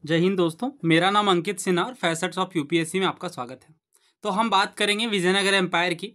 जय हिंद दोस्तों, मेरा नाम अंकित सिन्हा और फैसेट्स ऑफ यूपीएससी में आपका स्वागत है। तो हम बात करेंगे विजयनगर एम्पायर की।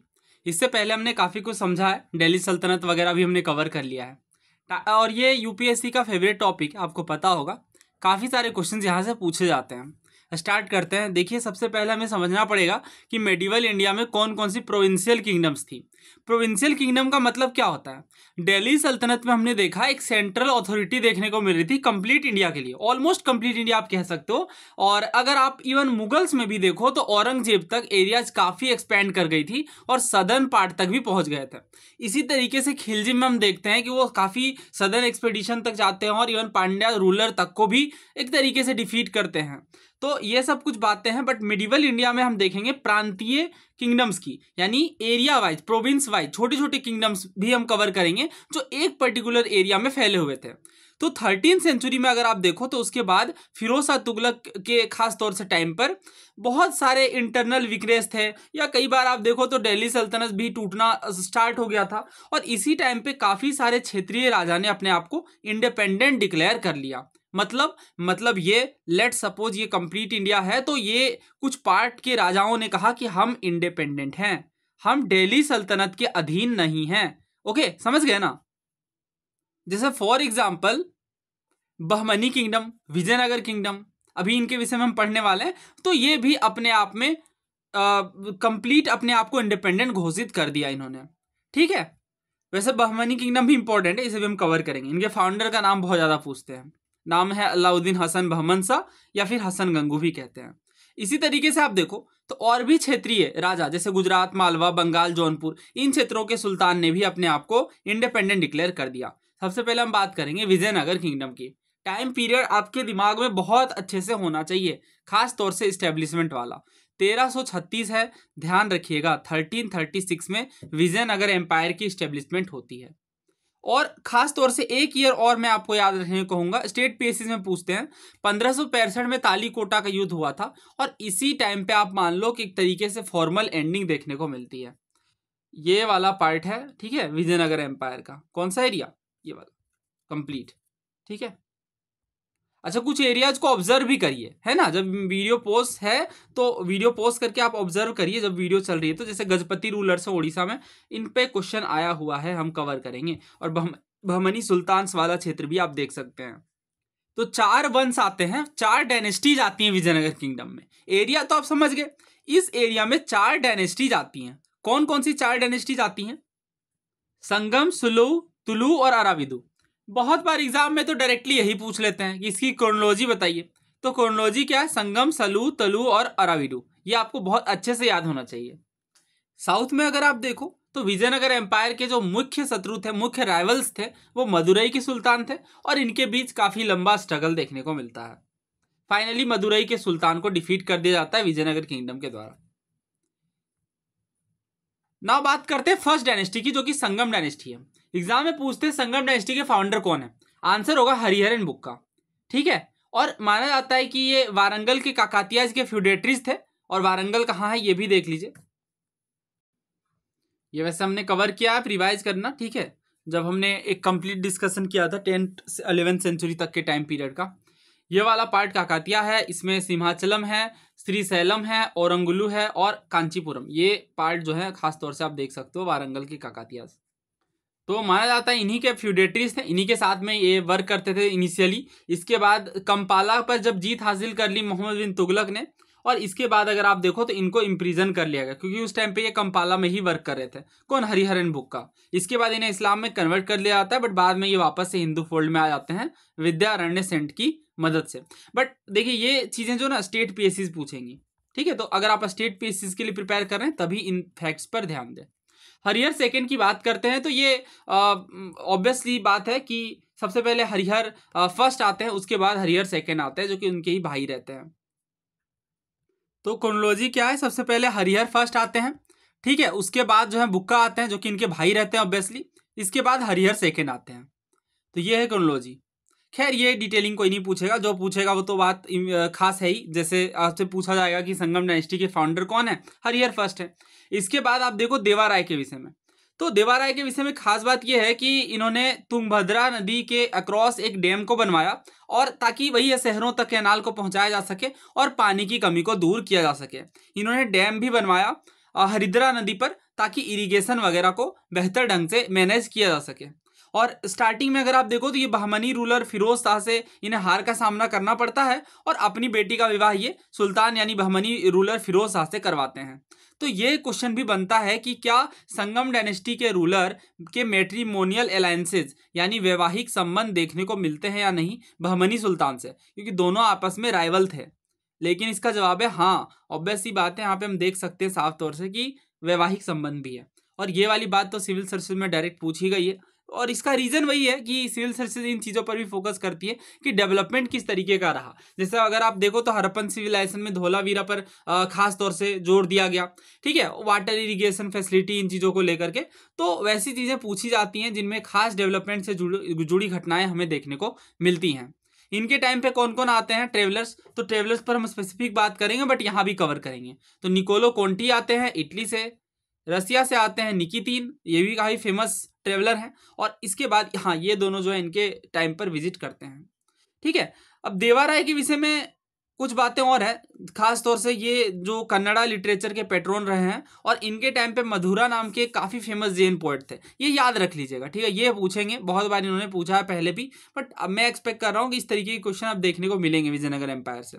इससे पहले हमने काफ़ी कुछ समझा है, दिल्ली सल्तनत वगैरह भी हमने कवर कर लिया है। और ये यूपीएससी का फेवरेट टॉपिक आपको पता होगा, काफ़ी सारे क्वेश्चन यहाँ से पूछे जाते हैं। स्टार्ट करते हैं। देखिए, सबसे पहले हमें समझना पड़ेगा कि मेडिवल इंडिया में कौन कौन सी प्रोविंशियल किंगडम्स थी। प्रोविंशियल किंगडम का मतलब क्या होता है? दिल्ली सल्तनत में हमने देखा एक सेंट्रल अथॉरिटी देखने को मिल रही थी कंप्लीट इंडिया के लिए, ऑलमोस्ट कंप्लीट इंडिया आप कह सकते हो। और अगर आप इवन मुगल्स में भी देखो तो औरंगजेब तक एरियाज काफ़ी एक्सपेंड कर गई थी और सदर्न पार्ट तक भी पहुंच गए थे। इसी तरीके से खिलजी में हम देखते हैं कि वो काफ़ी सदर्न एक्सपेडिशन तक जाते हैं और इवन पांड्या रूलर तक को भी एक तरीके से डिफीट करते हैं। तो ये सब कुछ बातें हैं, बट मिडिवल इंडिया में हम देखेंगे प्रांतीय किंगडम्स की, यानी एरिया वाइज, प्रोविंस वाइज छोटे छोटे किंगडम्स भी हम कवर करेंगे जो एक पर्टिकुलर एरिया में फैले हुए थे। तो 13वीं सेंचुरी में अगर आप देखो तो उसके बाद फिरोज शाह तुगलक के खास तौर से टाइम पर बहुत सारे इंटरनल विक्रेस थे, या कई बार आप देखो तो दिल्ली सल्तनत भी टूटना स्टार्ट हो गया था। और इसी टाइम पे काफ़ी सारे क्षेत्रीय राजा ने अपने आप को इंडिपेंडेंट डिक्लेयर कर लिया। मतलब ये लेट सपोज ये कंप्लीट इंडिया है, तो ये कुछ पार्ट के राजाओं ने कहा कि हम इंडिपेंडेंट हैं, हम दिल्ली सल्तनत के अधीन नहीं हैं। ओके, समझ गए ना? जैसे for example Bahmani kingdom, Vijayanagar kingdom, अभी इनके विषय में हम पढ़ने वाले हैं। तो ये भी अपने आप में कंप्लीट अपने आप को इंडिपेंडेंट घोषित कर दिया इन्होंने। ठीक है, वैसे बहमनी किंगडम भी इंपॉर्टेंट है, इसे भी हम कवर करेंगे। इनके फाउंडर का नाम बहुत ज़्यादा पूछते हैं। नाम है अलाउद्दीन हसन बहमन शाह, या फिर हसन गंगू भी कहते हैं। इसी तरीके से आप देखो तो और भी क्षेत्रीय राजा जैसे गुजरात, मालवा, बंगाल, जौनपुर, इन क्षेत्रों के सुल्तान ने भी अपने आप को इंडिपेंडेंट डिक्लेयर कर दिया। सबसे पहले हम बात करेंगे विजयनगर किंगडम की। टाइम पीरियड आपके दिमाग में बहुत अच्छे से होना चाहिए, खास तौर से इस्टेब्लिशमेंट वाला। 1336 है, ध्यान रखिएगा। 1336 में विजयनगर एम्पायर की इस्टेब्लिशमेंट होती है। और खास तौर से एक ईयर और मैं आपको याद रखने को कहूँगा, स्टेट पीएससी में पूछते हैं। 1565 में तालीकोटा का युद्ध हुआ था, और इसी टाइम पे आप मान लो कि एक तरीके से फॉर्मल एंडिंग देखने को मिलती है। ये वाला पार्ट है, ठीक है, विजयनगर एम्पायर का। कौन सा एरिया? ये वाला कंप्लीट। ठीक है, अच्छा, कुछ एरियाज को ऑब्जर्व भी करिए, है ना। जब वीडियो पोस्ट है तो वीडियो पोस्ट करके आप ऑब्जर्व करिए जब वीडियो चल रही है। तो जैसे गजपति रूलर्स है उड़ीसा में, इन पे क्वेश्चन आया हुआ है, हम कवर करेंगे। और बहमनी सुल्तान्स वाला क्षेत्र भी आप देख सकते हैं। तो 4 वंश आते हैं, 4 डायनेस्टीज आती हैं विजयनगर किंगडम में। एरिया तो आप समझ गए। इस एरिया में 4 डायनेस्टीज आती हैं। कौन कौन सी 4 डायनेस्टीज आती हैं? संगम, सुलू, तुलु और अराविदु। बहुत बार एग्जाम में तो डायरेक्टली यही पूछ लेते हैं कि इसकी क्रोनोलॉजी बताइए। तो क्रोनोलॉजी क्या है? संगम, सलू, तलु और अराविडू। ये आपको बहुत अच्छे से याद होना चाहिए। साउथ में अगर आप देखो तो विजयनगर एम्पायर के जो मुख्य शत्रु थे, मुख्य राइवल्स थे, वो मदुरई के सुल्तान थे। और इनके बीच काफी लंबा स्ट्रगल देखने को मिलता है। फाइनली मदुरई के सुल्तान को डिफीट कर दिया जाता है विजयनगर किंगडम के द्वारा। नाउ बात करते हैं फर्स्ट डायनेस्टी की, जो कि संगम डायनेस्टी है। एग्जाम में पूछते हैं संगम डायनेस्टी के फाउंडर कौन है। आंसर होगा हरिहरन बुक्का। ठीक है, और माना जाता है कि ये वारंगल के काकातियाज के फ्यूडेटरीज थे। और वारंगल कहाँ है ये भी देख लीजिए। ये वैसे हमने कवर किया, आप रिवाइज करना, ठीक है, जब हमने एक कंप्लीट डिस्कशन किया था 10th से 11th सेंचुरी तक के टाइम पीरियड का। ये वाला पार्ट काकातिया है, इसमें सिंहाचलम है, श्रीशैलम है, औरंगुलु है और कांचीपुरम। ये पार्ट जो है खास तौर से आप देख सकते हो वारंगल के काकातियाज। तो माना जाता है इन्हीं के फ्यूडेटरीज थे, इन्हीं के साथ में ये वर्क करते थे इनिशियली। इसके बाद कंपाला पर जब जीत हासिल कर ली मोहम्मद बिन तुगलक ने, और इसके बाद अगर आप देखो तो इनको इम्प्रिजन कर लिया गया, क्योंकि उस टाइम पे ये कंपाला में ही वर्क कर रहे थे। कौन? हरिहरन बुक्का। इसके बाद इन्हें इस्लाम में कन्वर्ट कर लिया जाता है, बट बाद में ये वापस से हिंदू फोल्ड में आ जाते हैं विद्यारण्य सेंट की मदद से। बट देखिए, ये चीज़ें जो ना स्टेट पीएससी पूछेंगी, ठीक है। तो अगर आप स्टेट पीएससी के लिए प्रिपेयर कर रहे हैं तभी इन फैक्ट्स पर ध्यान दें। हरिहर सेकंड की बात करते हैं तो ये ऑब्वियसली बात है कि सबसे पहले हरिहर फर्स्ट आते हैं, उसके बाद हरिहर सेकंड आते हैं, जो कि उनके ही भाई रहते हैं। तो क्रोनोलॉजी क्या है? सबसे पहले हरिहर फर्स्ट आते हैं, ठीक है, उसके बाद जो है बुक्का आते हैं, जो कि इनके भाई रहते हैं ऑब्वियसली। इसके बाद हरिहर सेकंड आते हैं। तो ये है क्रोनोलॉजी। खैर, ये डिटेलिंग कोई नहीं पूछेगा, जो पूछेगा वो तो बात खास है ही। जैसे आपसे पूछा जाएगा कि संगम डायनेस्टी के फाउंडर कौन है, हरिहर फर्स्ट है। इसके बाद आप देखो देवा राय के विषय में। तो देवाराय के विषय में खास बात यह है कि इन्होंने तुंगभद्रा नदी के अक्रॉस एक डैम को बनवाया, और ताकि वही शहरों तक कैनाल को पहुंचाया जा सके और पानी की कमी को दूर किया जा सके। इन्होंने डैम भी बनवाया हरिद्रा नदी पर, ताकि इरिगेशन वगैरह को बेहतर ढंग से मैनेज किया जा सके। और स्टार्टिंग में अगर आप देखो तो ये बहमनी रूलर फिरोज शाह से इन्हें हार का सामना करना पड़ता है, और अपनी बेटी का विवाह ये सुल्तान यानी बहमनी रूलर फिरोज शाह से करवाते हैं। तो ये क्वेश्चन भी बनता है कि क्या संगम डायनेस्टी के रूलर के मैट्रिमोनियल अलायंसेज यानी वैवाहिक संबंध देखने को मिलते हैं या नहीं बहमनी सुल्तान से, क्योंकि दोनों आपस में राइवल थे। लेकिन इसका जवाब है हाँ, ऑब्वियस सी बात है, यहाँ पे हम देख सकते हैं साफ तौर से कि वैवाहिक संबंध भी है। और ये वाली बात तो सिविल सर्विसेज में डायरेक्ट पूछी गई है, और इसका रीजन वही है कि सिविल सर्विसेज इन चीज़ों पर भी फोकस करती है कि डेवलपमेंट किस तरीके का रहा। जैसे अगर आप देखो तो हरप्पन सिविलाइजेशन में धोलावीरा पर खास तौर से जोर दिया गया, ठीक है, वाटर इरिगेशन फैसिलिटी, इन चीज़ों को लेकर के। तो वैसी चीज़ें पूछी जाती हैं जिनमें खास डेवलपमेंट से जुड़ी घटनाएं हमें देखने को मिलती हैं। इनके टाइम पे कौन कौन आते हैं ट्रेवलर्स, तो ट्रेवलर्स पर हम स्पेसिफिक बात करेंगे, बट यहाँ भी कवर करेंगे। तो निकोलो कोंटी आते हैं इटली से, रसिया से आते हैं निकितीन, ये भी काफ़ी फेमस ट्रेवलर हैं। और इसके बाद हाँ, ये दोनों जो है इनके टाइम पर विजिट करते हैं, ठीक है। अब देवाराय के विषय में कुछ बातें और है, खास तौर से ये जो कन्नड़ा लिटरेचर के पेट्रोन रहे हैं, और इनके टाइम पे मधुरा नाम के काफ़ी फेमस जैन पोएट थे, ये याद रख लीजिएगा, ठीक है। ये पूछेंगे, बहुत बार इन्होंने पूछा है पहले भी, बट अब मैं एक्सपेक्ट कर रहा हूँ कि इस तरीके के क्वेश्चन अब देखने को मिलेंगे विजयनगर एम्पायर से।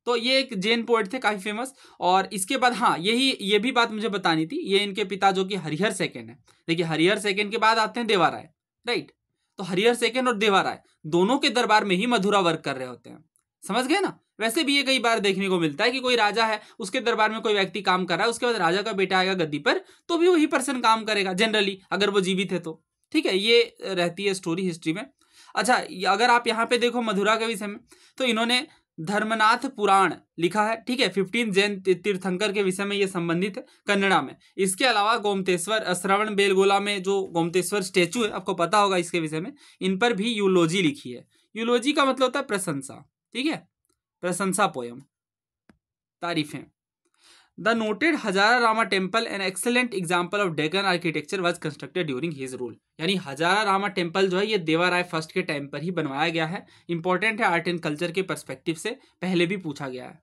तो ये एक जैन पोएट थे काफ़ी फेमस। और इसके बाद हाँ, ये भी बात मुझे बतानी थी, ये इनके पिता जो कि हरिहर सेकंड है। देखिए हरिहर सेकंड के बाद आते हैं देवाराय, राइट। तो हरिहर सेकंड और देवाराय दोनों के दरबार में ही मधुरा वर्क कर रहे होते हैं, समझ गए ना। वैसे भी ये कई बार देखने को मिलता है कि कोई राजा है, उसके दरबार में कोई व्यक्ति काम कर रहा है, उसके बाद राजा का बेटा आएगा गद्दी पर, तो भी वही पर्सन काम करेगा जनरली, अगर वो जीवित है तो, ठीक है। ये रहती है स्टोरी हिस्ट्री में। अच्छा, अगर आप यहाँ पे देखो मधुरा के विषय में, तो इन्होंने धर्मनाथ पुराण लिखा है, ठीक है। 15 जैन तीर्थंकर के विषय में ये संबंधित है कन्नड़ा में। इसके अलावा गोमतेश्वर, श्रवण बेलगोला में जो गोमतेश्वर स्टेचू है, आपको पता होगा इसके विषय में, इन पर भी यूलोजी लिखी है। यूलोजी का मतलब होता है प्रशंसा, ठीक है, प्रशंसा पोयम, तारीफें। The noted Hazara Rama temple an excellent example of Deccan architecture was constructed during his rule. यानी हजारा रामा टेम्पल जो है ये देवाराय फर्स्ट के टाइम पर ही बनवाया गया है। इंपॉर्टेंट है, आर्ट एंड कल्चर के पर्सपेक्टिव से पहले भी पूछा गया है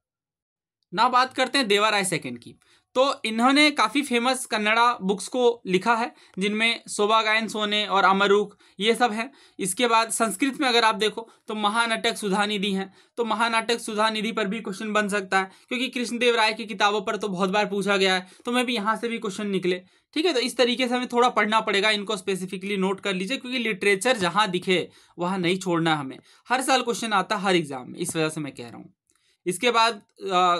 ना। बात करते हैं देवाराय सेकंड की, तो इन्होंने काफ़ी फेमस कन्नड़ा बुक्स को लिखा है, जिनमें शोभा गायन सोने और अमरूक ये सब हैं। इसके बाद संस्कृत में अगर आप देखो तो महानाटक सुधानिधि हैं, तो महानाटक सुधानिधि पर भी क्वेश्चन बन सकता है, क्योंकि कृष्णदेव राय की किताबों पर तो बहुत बार पूछा गया है, तो मैं भी यहाँ से भी क्वेश्चन निकले, ठीक है। तो इस तरीके से हमें थोड़ा पढ़ना पड़ेगा, इनको स्पेसिफिकली नोट कर लीजिए, क्योंकि लिटरेचर जहाँ दिखे वहाँ नहीं छोड़ना हमें। हर साल क्वेश्चन आता है हर एग्जाम में, इस वजह से मैं कह रहा हूँ। इसके बाद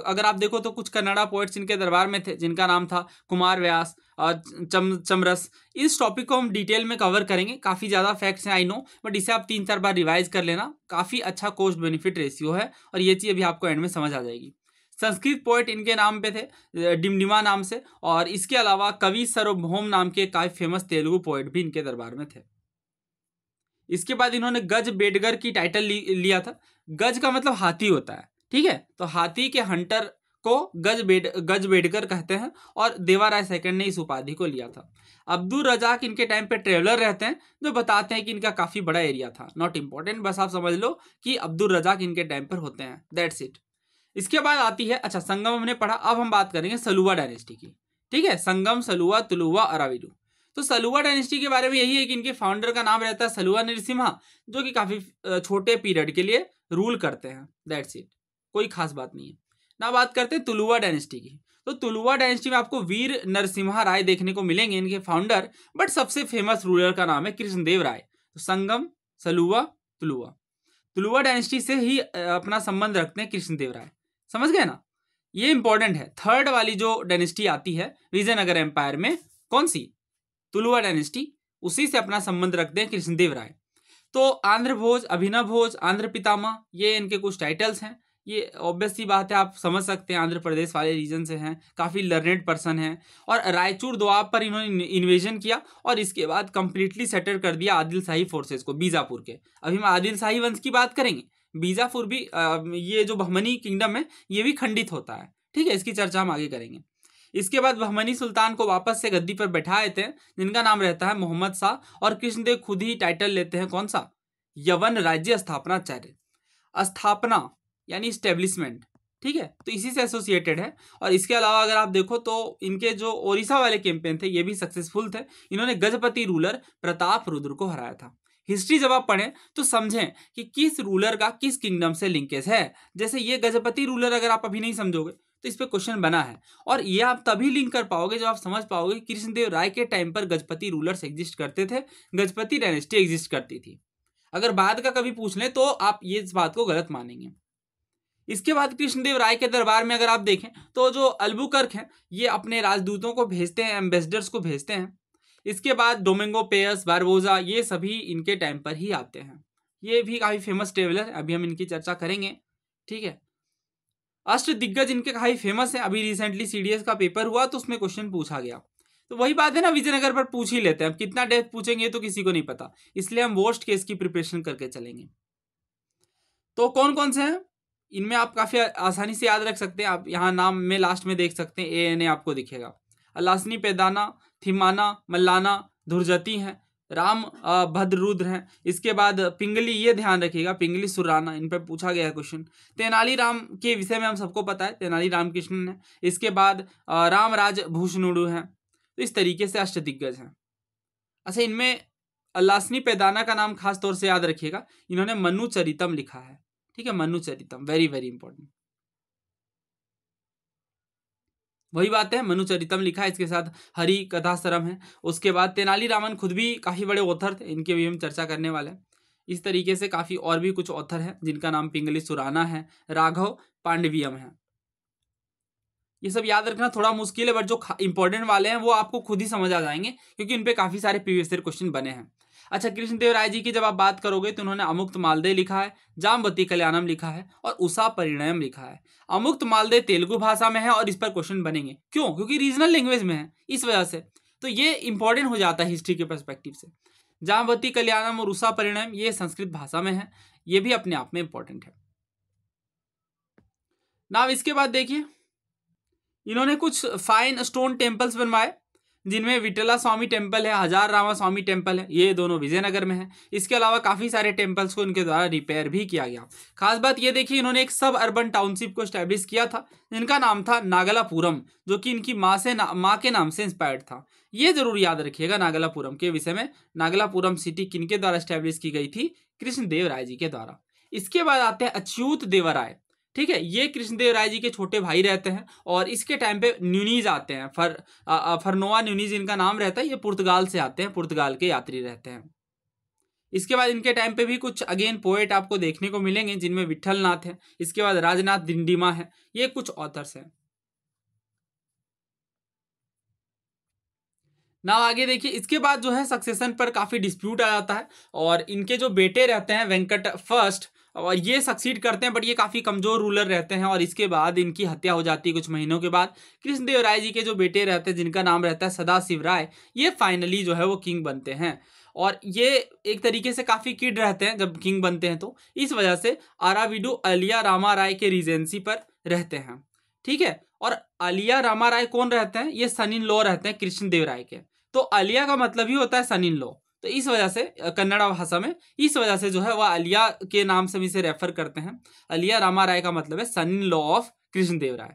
अगर आप देखो तो कुछ कन्नड़ा पोएट्स इनके दरबार में थे, जिनका नाम था कुमार व्यास और चमरस। इस टॉपिक को हम डिटेल में कवर करेंगे, काफ़ी ज़्यादा फैक्ट्स हैं आई नो, बट इसे आप 3-4 बार रिवाइज कर लेना, काफ़ी अच्छा कॉस्ट बेनिफिट रेशियो है, और ये चीज़ अभी आपको एंड में समझ आ जाएगी। संस्कृत पोएट इनके नाम पे थे, डिमडिमा नाम से, और इसके अलावा कवि सार्वभौम नाम के काफ़ी फेमस तेलुगु पोएट भी इनके दरबार में थे। इसके बाद इन्होंने गज बेडगर की टाइटल लिया था। गज का मतलब हाथी होता है, ठीक है, तो हाथी के हंटर को गज बेडकर कहते हैं, और देवाराय सेकंड ने इस उपाधि को लिया था। अब्दुल रजाक इनके टाइम पे ट्रेवलर रहते हैं, जो बताते हैं कि इनका काफ़ी बड़ा एरिया था। नॉट इंपॉर्टेंट, बस आप समझ लो कि अब्दुल रजाक इनके टाइम पर होते हैं, दैट्स इट। इसके बाद आती है, अच्छा संगम हमने पढ़ा, अब हम बात करेंगे सलुवा डायनेस्टी की, ठीक है। संगम, सलुवा, तुलुवा, अराविडू। तो सलुवा डायनेस्टी के बारे में यही है कि इनके फाउंडर का नाम रहता है सलुवा नरसिम्हा, जो कि काफ़ी छोटे पीरियड के लिए रूल करते हैं, दैट्स इट, कोई खास बात नहीं है ना। बात करते हैं तुलुवा डायनेस्टी की, तो तुलुवा डायनेस्टी में आपको वीर नरसिम्हा राय देखने को मिलेंगे, इनके फाउंडर, बट सबसे फेमस रूलर का नाम है कृष्णदेव राय। तो संगम, सलुवा, तुलुवा, तुलुवा डायनेस्टी से ही अपना संबंध रखते हैं कृष्णदेव राय, समझ गए ना। ये इंपॉर्टेंट है। थर्ड वाली जो डायनेस्टी आती है विजयनगर एम्पायर में, कौन सी, तुलुवा डायनेस्टी, उसी से अपना संबंध रखते हैं कृष्णदेव राय। तो आंध्र भोज, अभिनव भोज, आंध्र पितामह, ये इनके कुछ टाइटल्स हैं। ये ऑब्वियस सी बात है, आप समझ सकते हैं, आंध्र प्रदेश वाले रीजन से हैं, काफ़ी लर्नेड पर्सन हैं। और रायचूर दोआब पर इन्होंने इन्वेजन किया, और इसके बाद कंप्लीटली सेटल कर दिया आदिल शाही फोर्सेस को बीजापुर के। अभी हम आदिल शाही वंश की बात करेंगे, बीजापुर भी ये जो बहमनी किंगडम है ये भी खंडित होता है, ठीक है, इसकी चर्चा हम आगे करेंगे। इसके बाद बहमनी सुल्तान को वापस से गद्दी पर बैठाए थे, जिनका नाम रहता है मोहम्मद शाह, और कृष्णदेव खुद ही टाइटल लेते हैं, कौन सा, यवन राज्य स्थापनाचार्य। स्थापना यानी स्टेब्लिशमेंट, ठीक है, तो इसी से एसोसिएटेड है। और इसके अलावा अगर आप देखो तो इनके जो ओडिशा वाले कैंपेन थे ये भी सक्सेसफुल थे। इन्होंने गजपति रूलर प्रताप रुद्र को हराया था। हिस्ट्री जब आप पढ़ें तो समझें कि किस रूलर का किस किंगडम से लिंकेज है। जैसे ये गजपति रूलर अगर आप अभी नहीं समझोगे तो इस पे क्वेश्चन बना है, और ये आप तभी लिंक कर पाओगे जब आप समझ पाओगे कि कृष्णदेव राय के टाइम पर गजपति रूलर्स एग्जिस्ट करते थे, गजपति डायनेस्टी एग्जिस्ट करती थी। अगर बाद का कभी पूछ लें तो आप ये इस बात को गलत मानेंगे। इसके बाद कृष्णदेव राय के दरबार में अगर आप देखें तो जो अल्बुकर्क हैं ये अपने राजदूतों को भेजते हैं, एम्बेसडर्स को भेजते हैं। इसके बाद डोमिंगो पेयस, बारबोजा, ये सभी इनके टाइम पर ही आते हैं। ये भी काफ़ी फेमस ट्रेवलर, अभी हम इनकी चर्चा करेंगे, ठीक है। अष्ट दिग्गज इनके काफ़ी फेमस हैं। अभी रिसेंटली सीडीएस का पेपर हुआ तो उसमें क्वेश्चन पूछा गया, तो वही बात है ना, विजयनगर पर पूछ ही लेते हैं। अब कितना डेप्थ पूछेंगे तो किसी को नहीं पता, इसलिए हम वर्स्ट केस की प्रिपरेशन करके चलेंगे। तो कौन कौन से हैं इनमें आप काफ़ी आसानी से याद रख सकते हैं। आप यहाँ नाम में लास्ट में देख सकते हैं, ANA आपको दिखेगा। अलासनी पेदाना, थिमाना, मल्लाना, धुरजती हैं, राम भद्ररुद्र हैं। इसके बाद पिंगली, ये ध्यान रखिएगा, पिंगली सुराना, इन पर पूछा गया है क्वेश्चन। तेनालीराम के विषय में हम सबको पता है, तेनाली रामकृष्णन है। इसके बाद रामराज भूषणुडु हैं। तो इस तरीके से अष्टदिग्गज हैं। अच्छा, इनमें अलासनी पेदाना का नाम खास तौर से याद रखिएगा, इन्होंने मनु चरितम लिखा है, ठीक है, मनु चरितम, वेरी वेरी इंपॉर्टेंट। वही बात है, मनु चरितम लिखा है, इसके साथ हरि कथासरम है। उसके बाद तेनालीरामन खुद भी काफ़ी बड़े ऑथर थे, इनके भी हम चर्चा करने वाले हैं। इस तरीके से काफ़ी और भी कुछ ऑथर हैं जिनका नाम पिंगली सुराना है, राघव पांडवियम है। ये सब याद रखना थोड़ा मुश्किल है, बट जो इंपॉर्टेंट वाले हैं वो आपको खुद ही समझ आ जाएंगे, क्योंकि इन पे काफ़ी सारे प्रीवियस ईयर क्वेश्चन बने हैं। अच्छा, कृष्णदेव राय जी की जब आप बात करोगे तो उन्होंने अमुक्त मालदेय लिखा है, जामवती कल्याणम लिखा है, और उषा परिणयम लिखा है। अमुक्त मालदेय तेलुगु भाषा में है और इस पर क्वेश्चन बनेंगे, क्यों, क्योंकि रीजनल लैंग्वेज में है, इस वजह से। तो ये इंपॉर्टेंट हो जाता है हिस्ट्री के पर्सपेक्टिव से। जामवती कल्याणम और उषा परिणयम ये संस्कृत भाषा में है, ये भी अपने आप में इंपॉर्टेंट है। नाउ इसके बाद देखिए, इन्होंने कुछ फाइन स्टोन टेम्पल्स बनवाए, जिनमें विठला स्वामी टेम्पल है, हजार रामा स्वामी टेम्पल है, ये दोनों विजयनगर में है। इसके अलावा काफ़ी सारे टेम्पल्स को इनके द्वारा रिपेयर भी किया गया। खास बात ये देखिए, इन्होंने एक सब अर्बन टाउनशिप को स्टैब्लिश किया था, जिनका नाम था नागलापुरम, जो कि इनकी माँ के नाम से इंस्पायर्ड था। ये जरूर याद रखिएगा नागलापुरम के विषय में। नागलापुरम सिटी किनके द्वारा स्टैब्लिश की गई थी, कृष्णदेव राय जी के द्वारा। इसके बाद आते हैं अच्युत देवराय, ठीक है, ये कृष्णदेव राय जी के छोटे भाई रहते हैं, और इसके टाइम पे न्यूनीज आते हैं, फरनोआ न्यूनीज इनका नाम रहता है। ये पुर्तगाल से आते हैं, पुर्तगाल के यात्री रहते हैं। इसके बाद इनके टाइम पे भी कुछ अगेन पोएट आपको देखने को मिलेंगे, जिनमें विठल नाथ है। इसके बाद राजनाथ दिंडीमा है, ये कुछ ऑथर्स हैं। ना आगे देखिए, इसके बाद जो है सक्सेशन पर काफ़ी डिस्प्यूट आ जाता है, और इनके जो बेटे रहते हैं वेंकट फर्स्ट, और ये सक्सीड करते हैं, बट ये काफ़ी कमज़ोर रूलर रहते हैं, और इसके बाद इनकी हत्या हो जाती है कुछ महीनों के बाद। कृष्णदेव राय जी के जो बेटे रहते हैं, जिनका नाम रहता है सदाशिव राय, ये फाइनली जो है वो किंग बनते हैं। और ये एक तरीके से काफ़ी किड रहते हैं जब किंग बनते हैं, तो इस वजह से आराविडु अलिया रामा राय के रीजेंसी पर रहते हैं, ठीक है। और अलिया रामा राय कौन रहते हैं, ये सन इन लॉ रहते हैं कृष्णदेव राय के। तो अलिया का मतलब ही होता है सन इन लॉ, तो इस वजह से कन्नड़ा भाषा में इस वजह से जो है वह अलिया के नाम से इसे रेफर करते हैं। अलिया रामा राय का मतलब है सन इन लॉ ऑफ कृष्णदेव राय।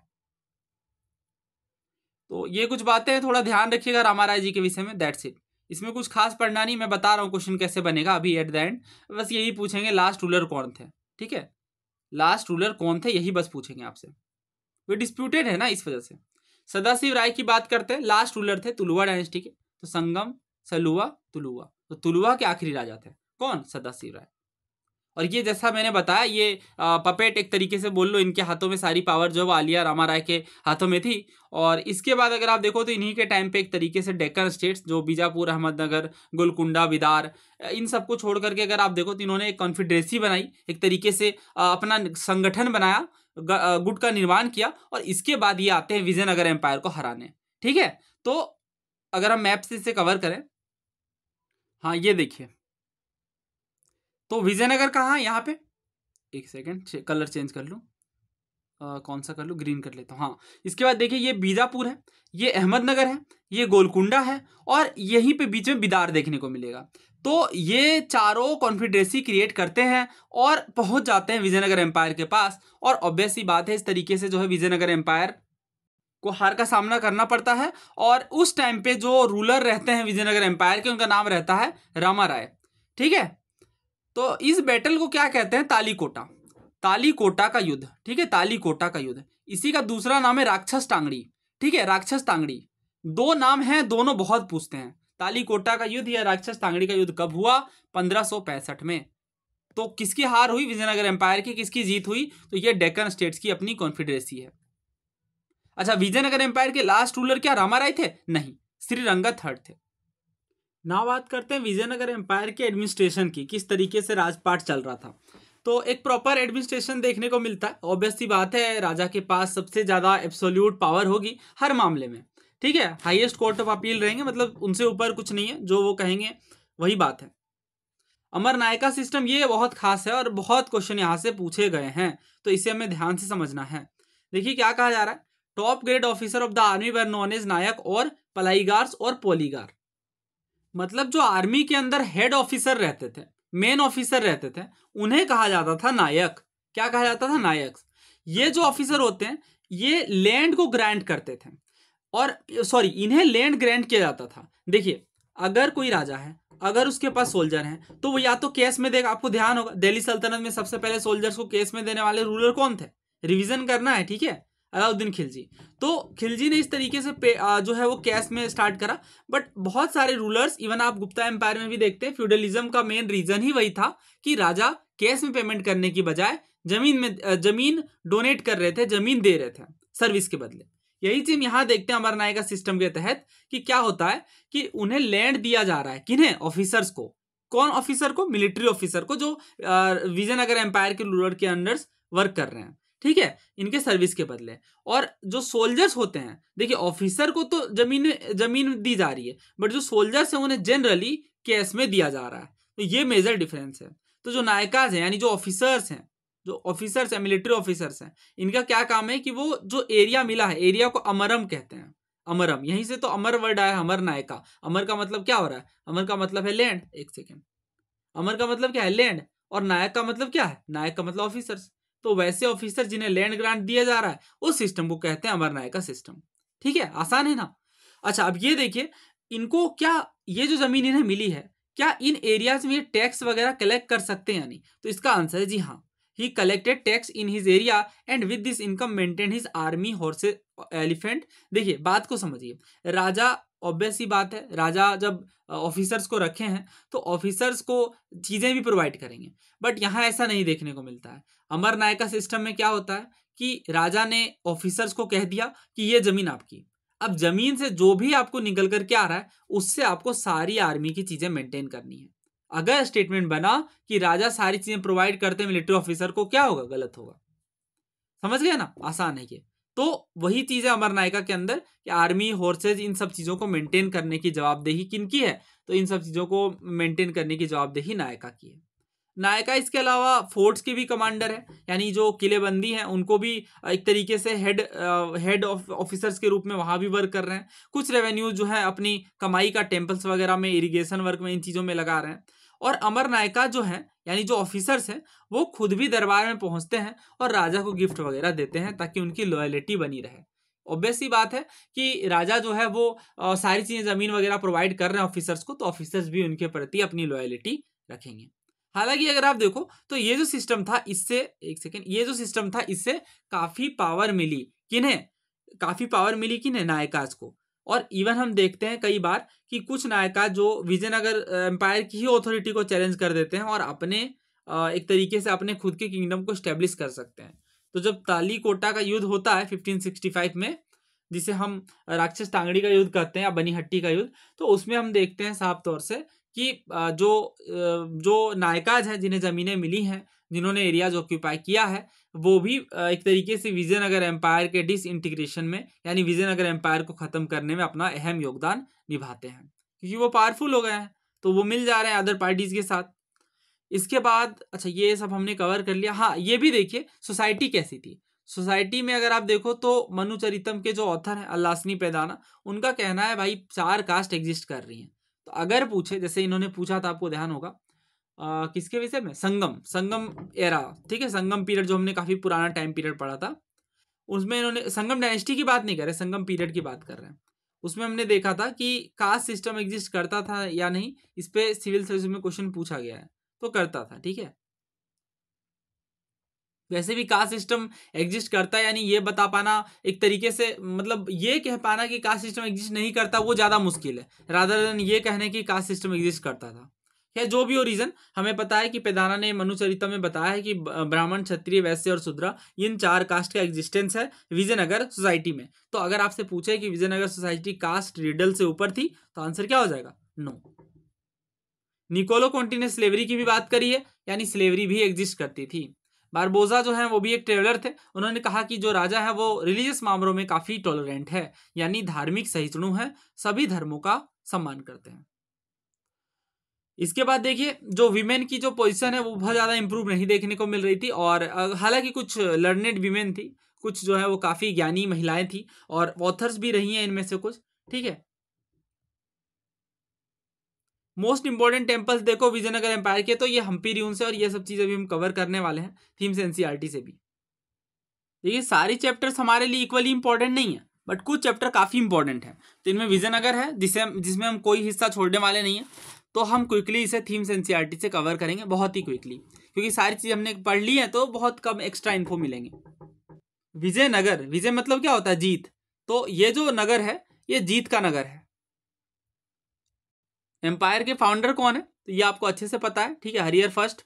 तो ये कुछ बातें हैं, थोड़ा ध्यान रखिएगा रामा राय जी के विषय में, दैट्स इट। इसमें कुछ खास पढ़ना नहीं, मैं बता रहा हूँ क्वेश्चन कैसे बनेगा अभी एट द एंड। बस यही पूछेंगे लास्ट रूलर कौन थे, ठीक है, लास्ट रूलर कौन थे, यही बस पूछेंगे आपसे। वो डिस्प्यूटेड है ना, इस वजह से। सदाशिव राय की बात करते हैं, लास्ट रूलर थे तुलुवा डायनेस्टी के, तो संगम, सलुवा, तुलुवा। तो तुलुवा के आखिरी राजा थे कौन, सदाशिव राय। और ये जैसा मैंने बताया, ये पपेट एक तरीके से बोल लो, इनके हाथों में सारी पावर जो है वो आलिया रामा राय के हाथों में थी। और इसके बाद अगर आप देखो तो इन्हीं के टाइम पे एक तरीके से डेक्कन स्टेट्स, जो बीजापुर, अहमदनगर, गोलकुंडा, बिदार, इन सबको छोड़ करके अगर आप देखो तो इन्होंने एक कॉन्फिडरेसी बनाई, एक तरीके से अपना संगठन बनाया, गुट का निर्माण किया, और इसके बाद ये आते हैं विजयनगर एम्पायर को हराने, ठीक है। तो अगर हम मैप से इसे कवर करें, हाँ ये देखिए, तो विजयनगर कहाँ है, यहाँ पे, एक सेकेंड कलर चेंज कर लूँ, कौन सा कर लूँ, ग्रीन कर लेता हूँ। हाँ, इसके बाद देखिए ये बीजापुर है, ये अहमदनगर है, ये गोलकुंडा है और यहीं पे बीच में बिदार देखने को मिलेगा। तो ये चारों कॉन्फिडरेसी क्रिएट करते हैं और पहुंच जाते हैं विजयनगर एम्पायर के पास। और ऑब्वियस सी बात है, इस तरीके से जो है विजयनगर एम्पायर को हार का सामना करना पड़ता है। और उस टाइम पे जो रूलर रहते हैं विजयनगर एम्पायर के, उनका नाम रहता है रामाराय। ठीक है, तो इस बैटल को क्या कहते हैं, तालीकोटा, तालीकोटा का युद्ध। ठीक है, तालीकोटा का युद्ध। इसी का दूसरा नाम है राक्षस टांगड़ी। ठीक है, राक्षस टांगड़ी, दो नाम हैं, दोनों बहुत पूछते हैं। तालीकोटा का युद्ध या राक्षस टांगड़ी का युद्ध कब हुआ, 1565 में। तो किसकी हार हुई, विजयनगर एम्पायर की, किसकी जीत हुई, तो ये डेक्कन स्टेट्स की अपनी कॉन्फिडरेसी है। अच्छा, विजयनगर एम्पायर के लास्ट रूलर क्या रामाराय थे, नहीं, श्रीरंग थर्ड थे। ना बात करते हैं विजयनगर एम्पायर के एडमिनिस्ट्रेशन की, किस तरीके से राजपाट चल रहा था। तो एक प्रॉपर एडमिनिस्ट्रेशन देखने को मिलता है। ऑब्वियस सी बात है, राजा के पास सबसे ज़्यादा एब्सोल्यूट पावर होगी हर मामले में। ठीक है, हाईएस्ट कोर्ट ऑफ अपील रहेंगे, मतलब उनसे ऊपर कुछ नहीं है, जो वो कहेंगे वही बात है। अमर नायका सिस्टम ये बहुत खास है और बहुत क्वेश्चन यहाँ से पूछे गए हैं, तो इसे हमें ध्यान से समझना है। देखिए क्या कहा जा रहा है, top grade officer of the army were known as nayak और पलाईगार्स और पोलीगार। मतलब जो आर्मी के अंदर हेड ऑफिसर रहते थे, मेन ऑफिसर रहते थे, उन्हें कहा जाता था नायक। क्या कहा जाता था, नायक। ये जो ऑफिसर होते हैं ये लैंड को ग्रांट करते थे, और सॉरी, इन्हें लैंड ग्रांट किया जाता था। देखिए, अगर कोई राजा है, अगर उसके पास सोल्जर हैं, तो वो या तो केस में देगा। आपको ध्यान होगा दिल्ली सल्तनत में सबसे पहले सोल्जर्स को केस में देने वाले रूलर कौन थे, रिवीजन करना है, ठीक है, अलाउद्दीन खिलजी। तो खिलजी ने इस तरीके से जो है वो कैश में स्टार्ट करा। बट बहुत सारे रूलर्स, इवन आप गुप्ता एम्पायर में भी देखते हैं, फ्यूडलिज्म का मेन रीजन ही वही था कि राजा कैश में पेमेंट करने की बजाय जमीन डोनेट कर रहे थे, जमीन दे रहे थे सर्विस के बदले। यही चीज यहाँ देखते हैं अमर नायका सिस्टम के तहत कि क्या होता है कि उन्हें लैंड दिया जा रहा है, किन्हें, ऑफिसर्स को। कौन ऑफिसर को, मिलिट्री ऑफिसर को, जो विजयनगर एम्पायर के रूलर के अंडर वर्क कर रहे हैं। ठीक है, इनके सर्विस के बदले। और जो सोल्जर्स होते हैं, देखिए ऑफिसर को तो जमीन दी जा रही है, बट जो सोल्जर्स हैं उन्हें जनरली कैश में दिया जा रहा है। तो ये मेजर डिफरेंस है। तो जो नायकाज हैं, यानी जो ऑफिसर्स हैं, मिलिट्री ऑफिसर्स हैं, इनका क्या काम है कि वो जो एरिया मिला है, एरिया को अमरम कहते हैं। अमरम, यहीं से तो अमर वर्ड आया, अमर नायका। अमर का मतलब क्या हो रहा है, अमर का मतलब है लैंड। एक सेकेंड, अमर का मतलब क्या है, लैंड। और नायक का मतलब क्या है, नायक का मतलब ऑफिसर्स। तो वैसे ऑफिसर जिन्हें लैंड ग्रांट दिया जा रहा है, उस सिस्टम को कहते हैं अमर नायका सिस्टम। ठीक है, आसान है ना। अच्छा, अब ये देखिए, इनको क्या, ये जो जमीन इन्हें मिली है, क्या इन एरियाज में ये टैक्स वगैरह कलेक्ट कर सकते हैं या नहीं। तो इसका आंसर है जी हाँ। ही collected tax in his area and with this income maintain his army, horses, elephant. देखिए बात को समझिए, राजा, ऑब्वियस सी बात है, राजा जब ऑफिसर्स को रखे हैं तो ऑफिसर्स को चीज़ें भी प्रोवाइड करेंगे। बट यहाँ ऐसा नहीं देखने को मिलता है। अमर नायका सिस्टम में क्या होता है कि राजा ने ऑफिसर्स को कह दिया कि ये जमीन आपकी। अब जमीन से जो भी आपको निकल कर के आ रहा है, उससे आपको सारी आर्मी की चीज़ें मेंटेन करनी है। अगर स्टेटमेंट बना कि राजा सारी चीज़ें प्रोवाइड करते हैं मिलिट्री ऑफिसर को, क्या होगा, गलत होगा। समझ गया ना, आसान है ये। तो वही चीज़ है अमर नायका के अंदर कि आर्मी, हॉर्सेज, इन सब चीज़ों को मेंटेन करने की जवाबदेही किनकी है, तो इन सब चीज़ों को मेंटेन करने की जवाबदेही नायका की है। नायका इसके अलावा फोर्ट्स के भी कमांडर है, यानी जो किलेबंदी हैं उनको भी एक तरीके से हेड ऑफिसर्स के रूप में वहाँ भी वर्क कर रहे हैं। कुछ रेवेन्यू जो है अपनी कमाई का टेम्पल्स वगैरह में, इरिगेशन वर्क में, इन चीज़ों में लगा रहे हैं। और अमर नायका जो है, यानी जो ऑफिसर्स हैं, वो खुद भी दरबार में पहुंचते हैं और राजा को गिफ्ट वगैरह देते हैं ताकि उनकी लॉयलिटी बनी रहे। ऑब्वियस सी बात है कि राजा जो है वो सारी चीज़ें, ज़मीन वगैरह प्रोवाइड कर रहे हैं ऑफिसर्स को, तो ऑफिसर्स भी उनके प्रति अपनी लॉयलिटी रखेंगे। हालांकि अगर आप देखो तो ये जो सिस्टम था, इससे, एक सेकेंड, ये जो सिस्टम था इससे काफ़ी पावर मिली किन्हें, काफ़ी पावर मिली किन्हें, नायकाज को। और इवन हम देखते हैं कई बार कि कुछ नायका जो विजयनगर एम्पायर की ही अथॉरिटी को चैलेंज कर देते हैं और अपने एक तरीके से अपने खुद के किंगडम को स्टेब्लिश कर सकते हैं। तो जब तालीकोटा का युद्ध होता है 1565 में, जिसे हम राक्षस टांगड़ी का युद्ध कहते हैं या बनीहट्टी का युद्ध, तो उसमें हम देखते हैं साफ तौर से कि जो नायकाज हैं, जिन्हें ज़मीनें मिली हैं, जिन्होंने एरियाज ऑक्यूपाई किया है, वो भी एक तरीके से विजयनगर एम्पायर के डिसइंटीग्रेशन में, यानी विजयनगर एम्पायर को ख़त्म करने में अपना अहम योगदान निभाते हैं, क्योंकि वो पावरफुल हो गए हैं, तो वो मिल जा रहे हैं अदर पार्टीज़ के साथ। इसके बाद, अच्छा, ये सब हमने कवर कर लिया। हाँ, ये भी देखिए सोसाइटी कैसी थी। सोसाइटी में अगर आप देखो तो मनुचरितम के जो ऑथर हैं अल्लासनी पैदाना, उनका कहना है भाई 4 कास्ट एग्जिस्ट कर रही हैं। तो अगर पूछे, जैसे इन्होंने पूछा था, आपको ध्यान होगा किसके विषय में, संगम एरा, ठीक है, संगम पीरियड जो हमने काफी पुराना टाइम पीरियड पढ़ा था, उसमें इन्होंने संगम डायनेस्टी की बात नहीं कर रहे, संगम पीरियड की बात कर रहे हैं। उसमें हमने देखा था कि कास्ट सिस्टम एग्जिस्ट करता था या नहीं, इस पे सिविल सर्विस में क्वेश्चन पूछा गया है, तो करता था, ठीक है। वैसे भी कास्ट सिस्टम एग्जिस्ट करता है, यानी ये बता पाना एक तरीके से, मतलब ये कह पाना कि कास्ट सिस्टम एग्जिस्ट नहीं करता वो ज्यादा मुश्किल है, रादर देन ये कहने की कास्ट सिस्टम एग्जिस्ट करता था। क्या जो भी हो रीजन, हमें पता है कि पेदाना ने मनुचरितम में बताया है कि ब्राह्मण, क्षत्रिय, वैश्य और शूद्र, इन 4 कास्ट का एग्जिस्टेंस है विजयनगर सोसाइटी में। तो अगर आपसे पूछे कि विजयनगर सोसाइटी कास्ट रिडल से ऊपर थी, तो आंसर क्या हो जाएगा, नो। निकोलो कॉन्टी ने स्लेवरी की भी बात करी है, यानी स्लेवरी भी एग्जिस्ट करती थी। बारबोजा जो है वो भी एक ट्रेवलर थे, उन्होंने कहा कि जो राजा है वो रिलीजियस मामलों में काफी टॉलरेंट है, यानी धार्मिक सहिष्णु है, सभी धर्मों का सम्मान करते हैं। इसके बाद देखिए जो विमेन की जो पोजीशन है वो बहुत ज्यादा इंप्रूव नहीं देखने को मिल रही थी, और हालांकि कुछ लर्नेड विमेन थी, कुछ जो है वो काफी ज्ञानी महिलाएं थी, और ऑथर्स भी रही हैं इनमें से कुछ, ठीक है। मोस्ट इंपोर्टेंट टेम्पल्स देखो विजयनगर एम्पायर के, तो ये हम्पी रूइंस है, और ये सब चीजें भी हम कवर करने वाले हैं थीम्स एनसीईआरटी से भी। देखिए सारी चैप्टर्स हमारे लिए इक्वली इंपॉर्टेंट नहीं है, बट कुछ चैप्टर काफी इंपॉर्टेंट है। तो इनमें विजयनगर है जिसमें हम कोई हिस्सा छोड़ने वाले नहीं है, तो हम क्विकली इसे थीम्स एनसीईआरटी से कवर करेंगे, बहुत ही क्विकली, क्योंकि सारी चीज हमने पढ़ ली है, तो बहुत कम एक्स्ट्रा इन्फो मिलेंगे। विजयनगर, विजय मतलब क्या होता है, जीत, तो ये जो नगर है ये जीत का नगर है। एम्पायर के फाउंडर कौन है, तो ये आपको अच्छे से पता है, ठीक है, हरिहर फर्स्ट,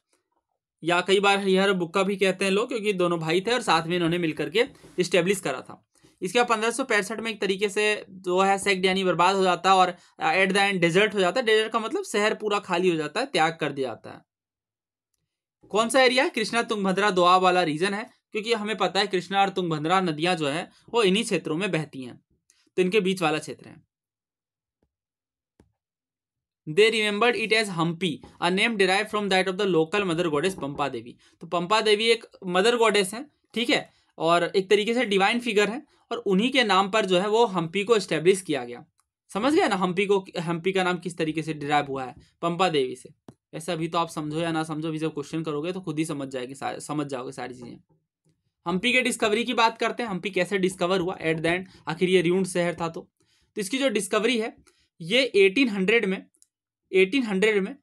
या कई बार हरिहर बुक्का भी कहते हैं लोग, क्योंकि दोनों भाई थे और साथ में इन्होंने मिलकर के इस्टेब्लिश करा था। इसके बाद 1565 में एक तरीके से जो है सेक्ट यानी बर्बाद हो जाता है, और एट द एंड डेजर्ट हो जाता है। डेजर्ट का मतलब शहर पूरा खाली हो जाता है, त्याग कर दिया जाता है। कौन सा एरिया है, कृष्णा तुंगभद्रा दोआब वाला रीजन है, क्योंकि हमें पता है कृष्णा और तुंगभद्रा नदियां जो है वो इन्हीं क्षेत्रों में बहती हैं, तो इनके बीच वाला क्षेत्र है। They remembered it as Hampi, a name derived from that of the local mother goddess पंपा देवी। तो पंपा देवी एक मदर गॉडेस है, ठीक है, और एक तरीके से डिवाइन फिगर है, और उन्हीं के नाम पर जो है वो हम्पी को एस्टेब्लिश किया गया। समझ गया ना, हम्पी का नाम किस तरीके से डिराइव हुआ है, पंपा देवी से। ऐसा अभी तो आप समझो या ना समझो, अभी जब क्वेश्चन करोगे तो खुद ही समझ जाओगे सारी चीजें। हम्पी के डिस्कवरी की बात करते हैं, हम्पी कैसे डिस्कवर हुआ एट द एंड, आखिर ये र्यूंड शहर था। तो इसकी जो डिस्कवरी है ये 1800 में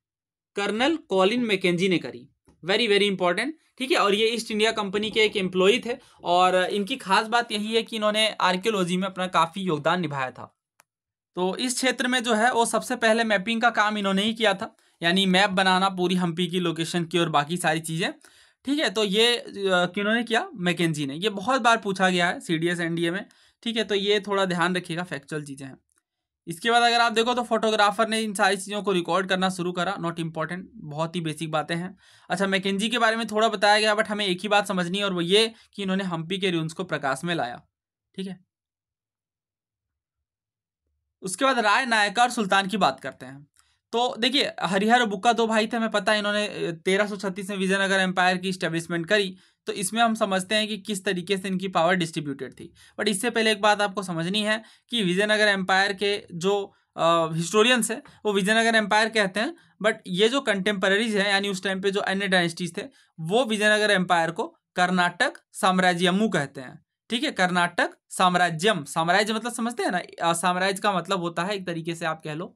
कर्नल कॉलिन मैकेंजी ने करी, वेरी वेरी इंपॉर्टेंट, ठीक है। और ये ईस्ट इंडिया कंपनी के एक एम्प्लॉय थे, और इनकी खास बात यही है कि इन्होंने आर्कियोलॉजी में अपना काफी योगदान निभाया था। तो इस क्षेत्र में जो है वो सबसे पहले मैपिंग का काम इन्होंने ही किया था, यानी मैप बनाना पूरी हम्पी की लोकेशन की और बाकी सारी चीजें, ठीक है। तो ये किन्होंने किया, मैकेंजी ने। ये बहुत बार पूछा गया है सीडीएस एनडीए में, ठीक है, तो ये थोड़ा ध्यान रखिएगा, फैक्चुअल चीजें हैं। इसके बाद अगर आप देखो तो फोटोग्राफर ने इन सारी चीज़ों को रिकॉर्ड करना शुरू करा, नॉट इंपॉर्टेंट, बहुत ही बेसिक बातें हैं। अच्छा, मैकेंजी के बारे में थोड़ा बताया गया, बट हमें एक ही बात समझनी है, और वो ये कि इन्होंने हम्पी के रूइंस को प्रकाश में लाया, ठीक है। उसके बाद राय, नायका और सुल्तान की बात करते हैं। तो देखिए हरिहर और बुक्का दो भाई थे, हमें पता है इन्होंने 1336 में विजयनगर एम्पायर की स्टेब्लिशमेंट करी, तो इसमें हम समझते हैं कि किस तरीके से इनकी पावर डिस्ट्रीब्यूटेड थी। बट इससे पहले एक बात आपको समझनी है कि विजयनगर एम्पायर के जो हिस्टोरियंस हैं वो विजयनगर एम्पायर कहते हैं, बट ये जो कंटेम्पररीज हैं, यानी उस टाइम पे जो अन्य डायनेस्टीज थे, वो विजयनगर एम्पायर को कर्नाटक साम्राज्यमु कहते हैं, ठीक है। कर्नाटक साम्राज्यम, साम्राज्य मतलब समझते हैं ना, साम्राज्य का मतलब होता है एक तरीके से आप कह लो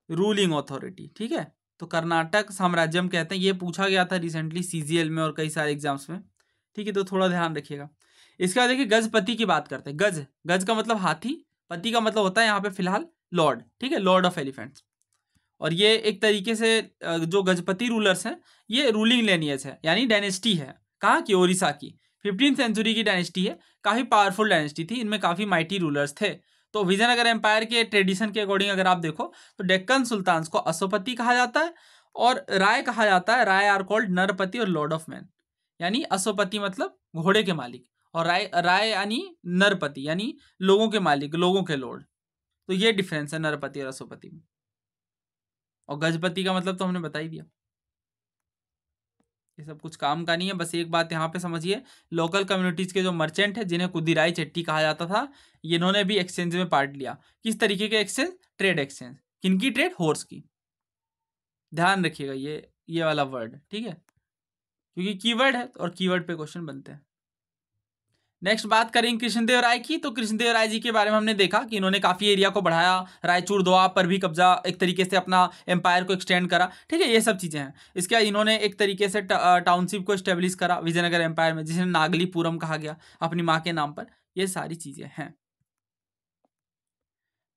रूलिंग अथॉरिटी, ठीक है। तो कर्नाटक साम्राज्यम कहते हैं, ये पूछा गया था रिसेंटली सीजीएल में और कई सारे एग्जाम्स में, ठीक है, तो थोड़ा ध्यान रखिएगा। इसके बाद देखिए गजपति की बात करते हैं। गज का मतलब हाथी, पति का मतलब होता है यहाँ पे फिलहाल लॉर्ड, ठीक है, लॉर्ड ऑफ एलिफेंट्स। और ये एक तरीके से जो गजपति रूलर्स हैं ये रूलिंग लेनियज है, यानी डायनेस्टी है, कहाँ की, ओडिशा की, 15th सेंचुरी की डायनेस्टी है, काफी पावरफुल डायनेस्टी थी, इनमें काफी माइटी रूलर्स थे। तो विजयनगर एम्पायर के ट्रेडिशन के अकॉर्डिंग अगर आप देखो तो डेक्कन सुल्तान्स को अशोपति कहा जाता है, और राय कहा जाता है, राय आर कॉल्ड नरपति और लॉर्ड ऑफ मैन, यानी अशोपति मतलब घोड़े के मालिक, और राय यानी नरपति यानी लोगों के मालिक, लोगों के लॉर्ड। तो ये डिफरेंस है नरपति और अशोपति में। और गजपति का मतलब तो हमने बता ही दिया। ये सब कुछ काम का नहीं है। बस एक बात यहाँ पे समझिए, लोकल कम्युनिटीज के जो मर्चेंट है जिन्हें कुदिराई चट्टी कहा जाता था, इन्होंने भी एक्सचेंज में पार्ट लिया। किस तरीके के एक्सचेंज? Trade exchange. किनकी ट्रेड? हॉर्स की। ध्यान रखिएगा ये वाला वर्ड, ठीक है, क्योंकि कीवर्ड है और कीवर्ड पे क्वेश्चन बनते हैं। नेक्स्ट बात करेंगे कृष्णदेव राय की। तो कृष्णदेव राय जी के बारे में हमने देखा कि इन्होंने काफ़ी एरिया को बढ़ाया, रायचूर दोआब पर भी कब्जा, एक तरीके से अपना एम्पायर को एक्सटेंड करा, ठीक है, ये सब चीज़ें हैं। इसके बाद इन्होंने एक तरीके से टाउनशिप को स्टेब्लिश करा विजयनगर एम्पायर में, जिसे नागलीपुरम कहा गया अपनी माँ के नाम पर। ये सारी चीज़ें हैं।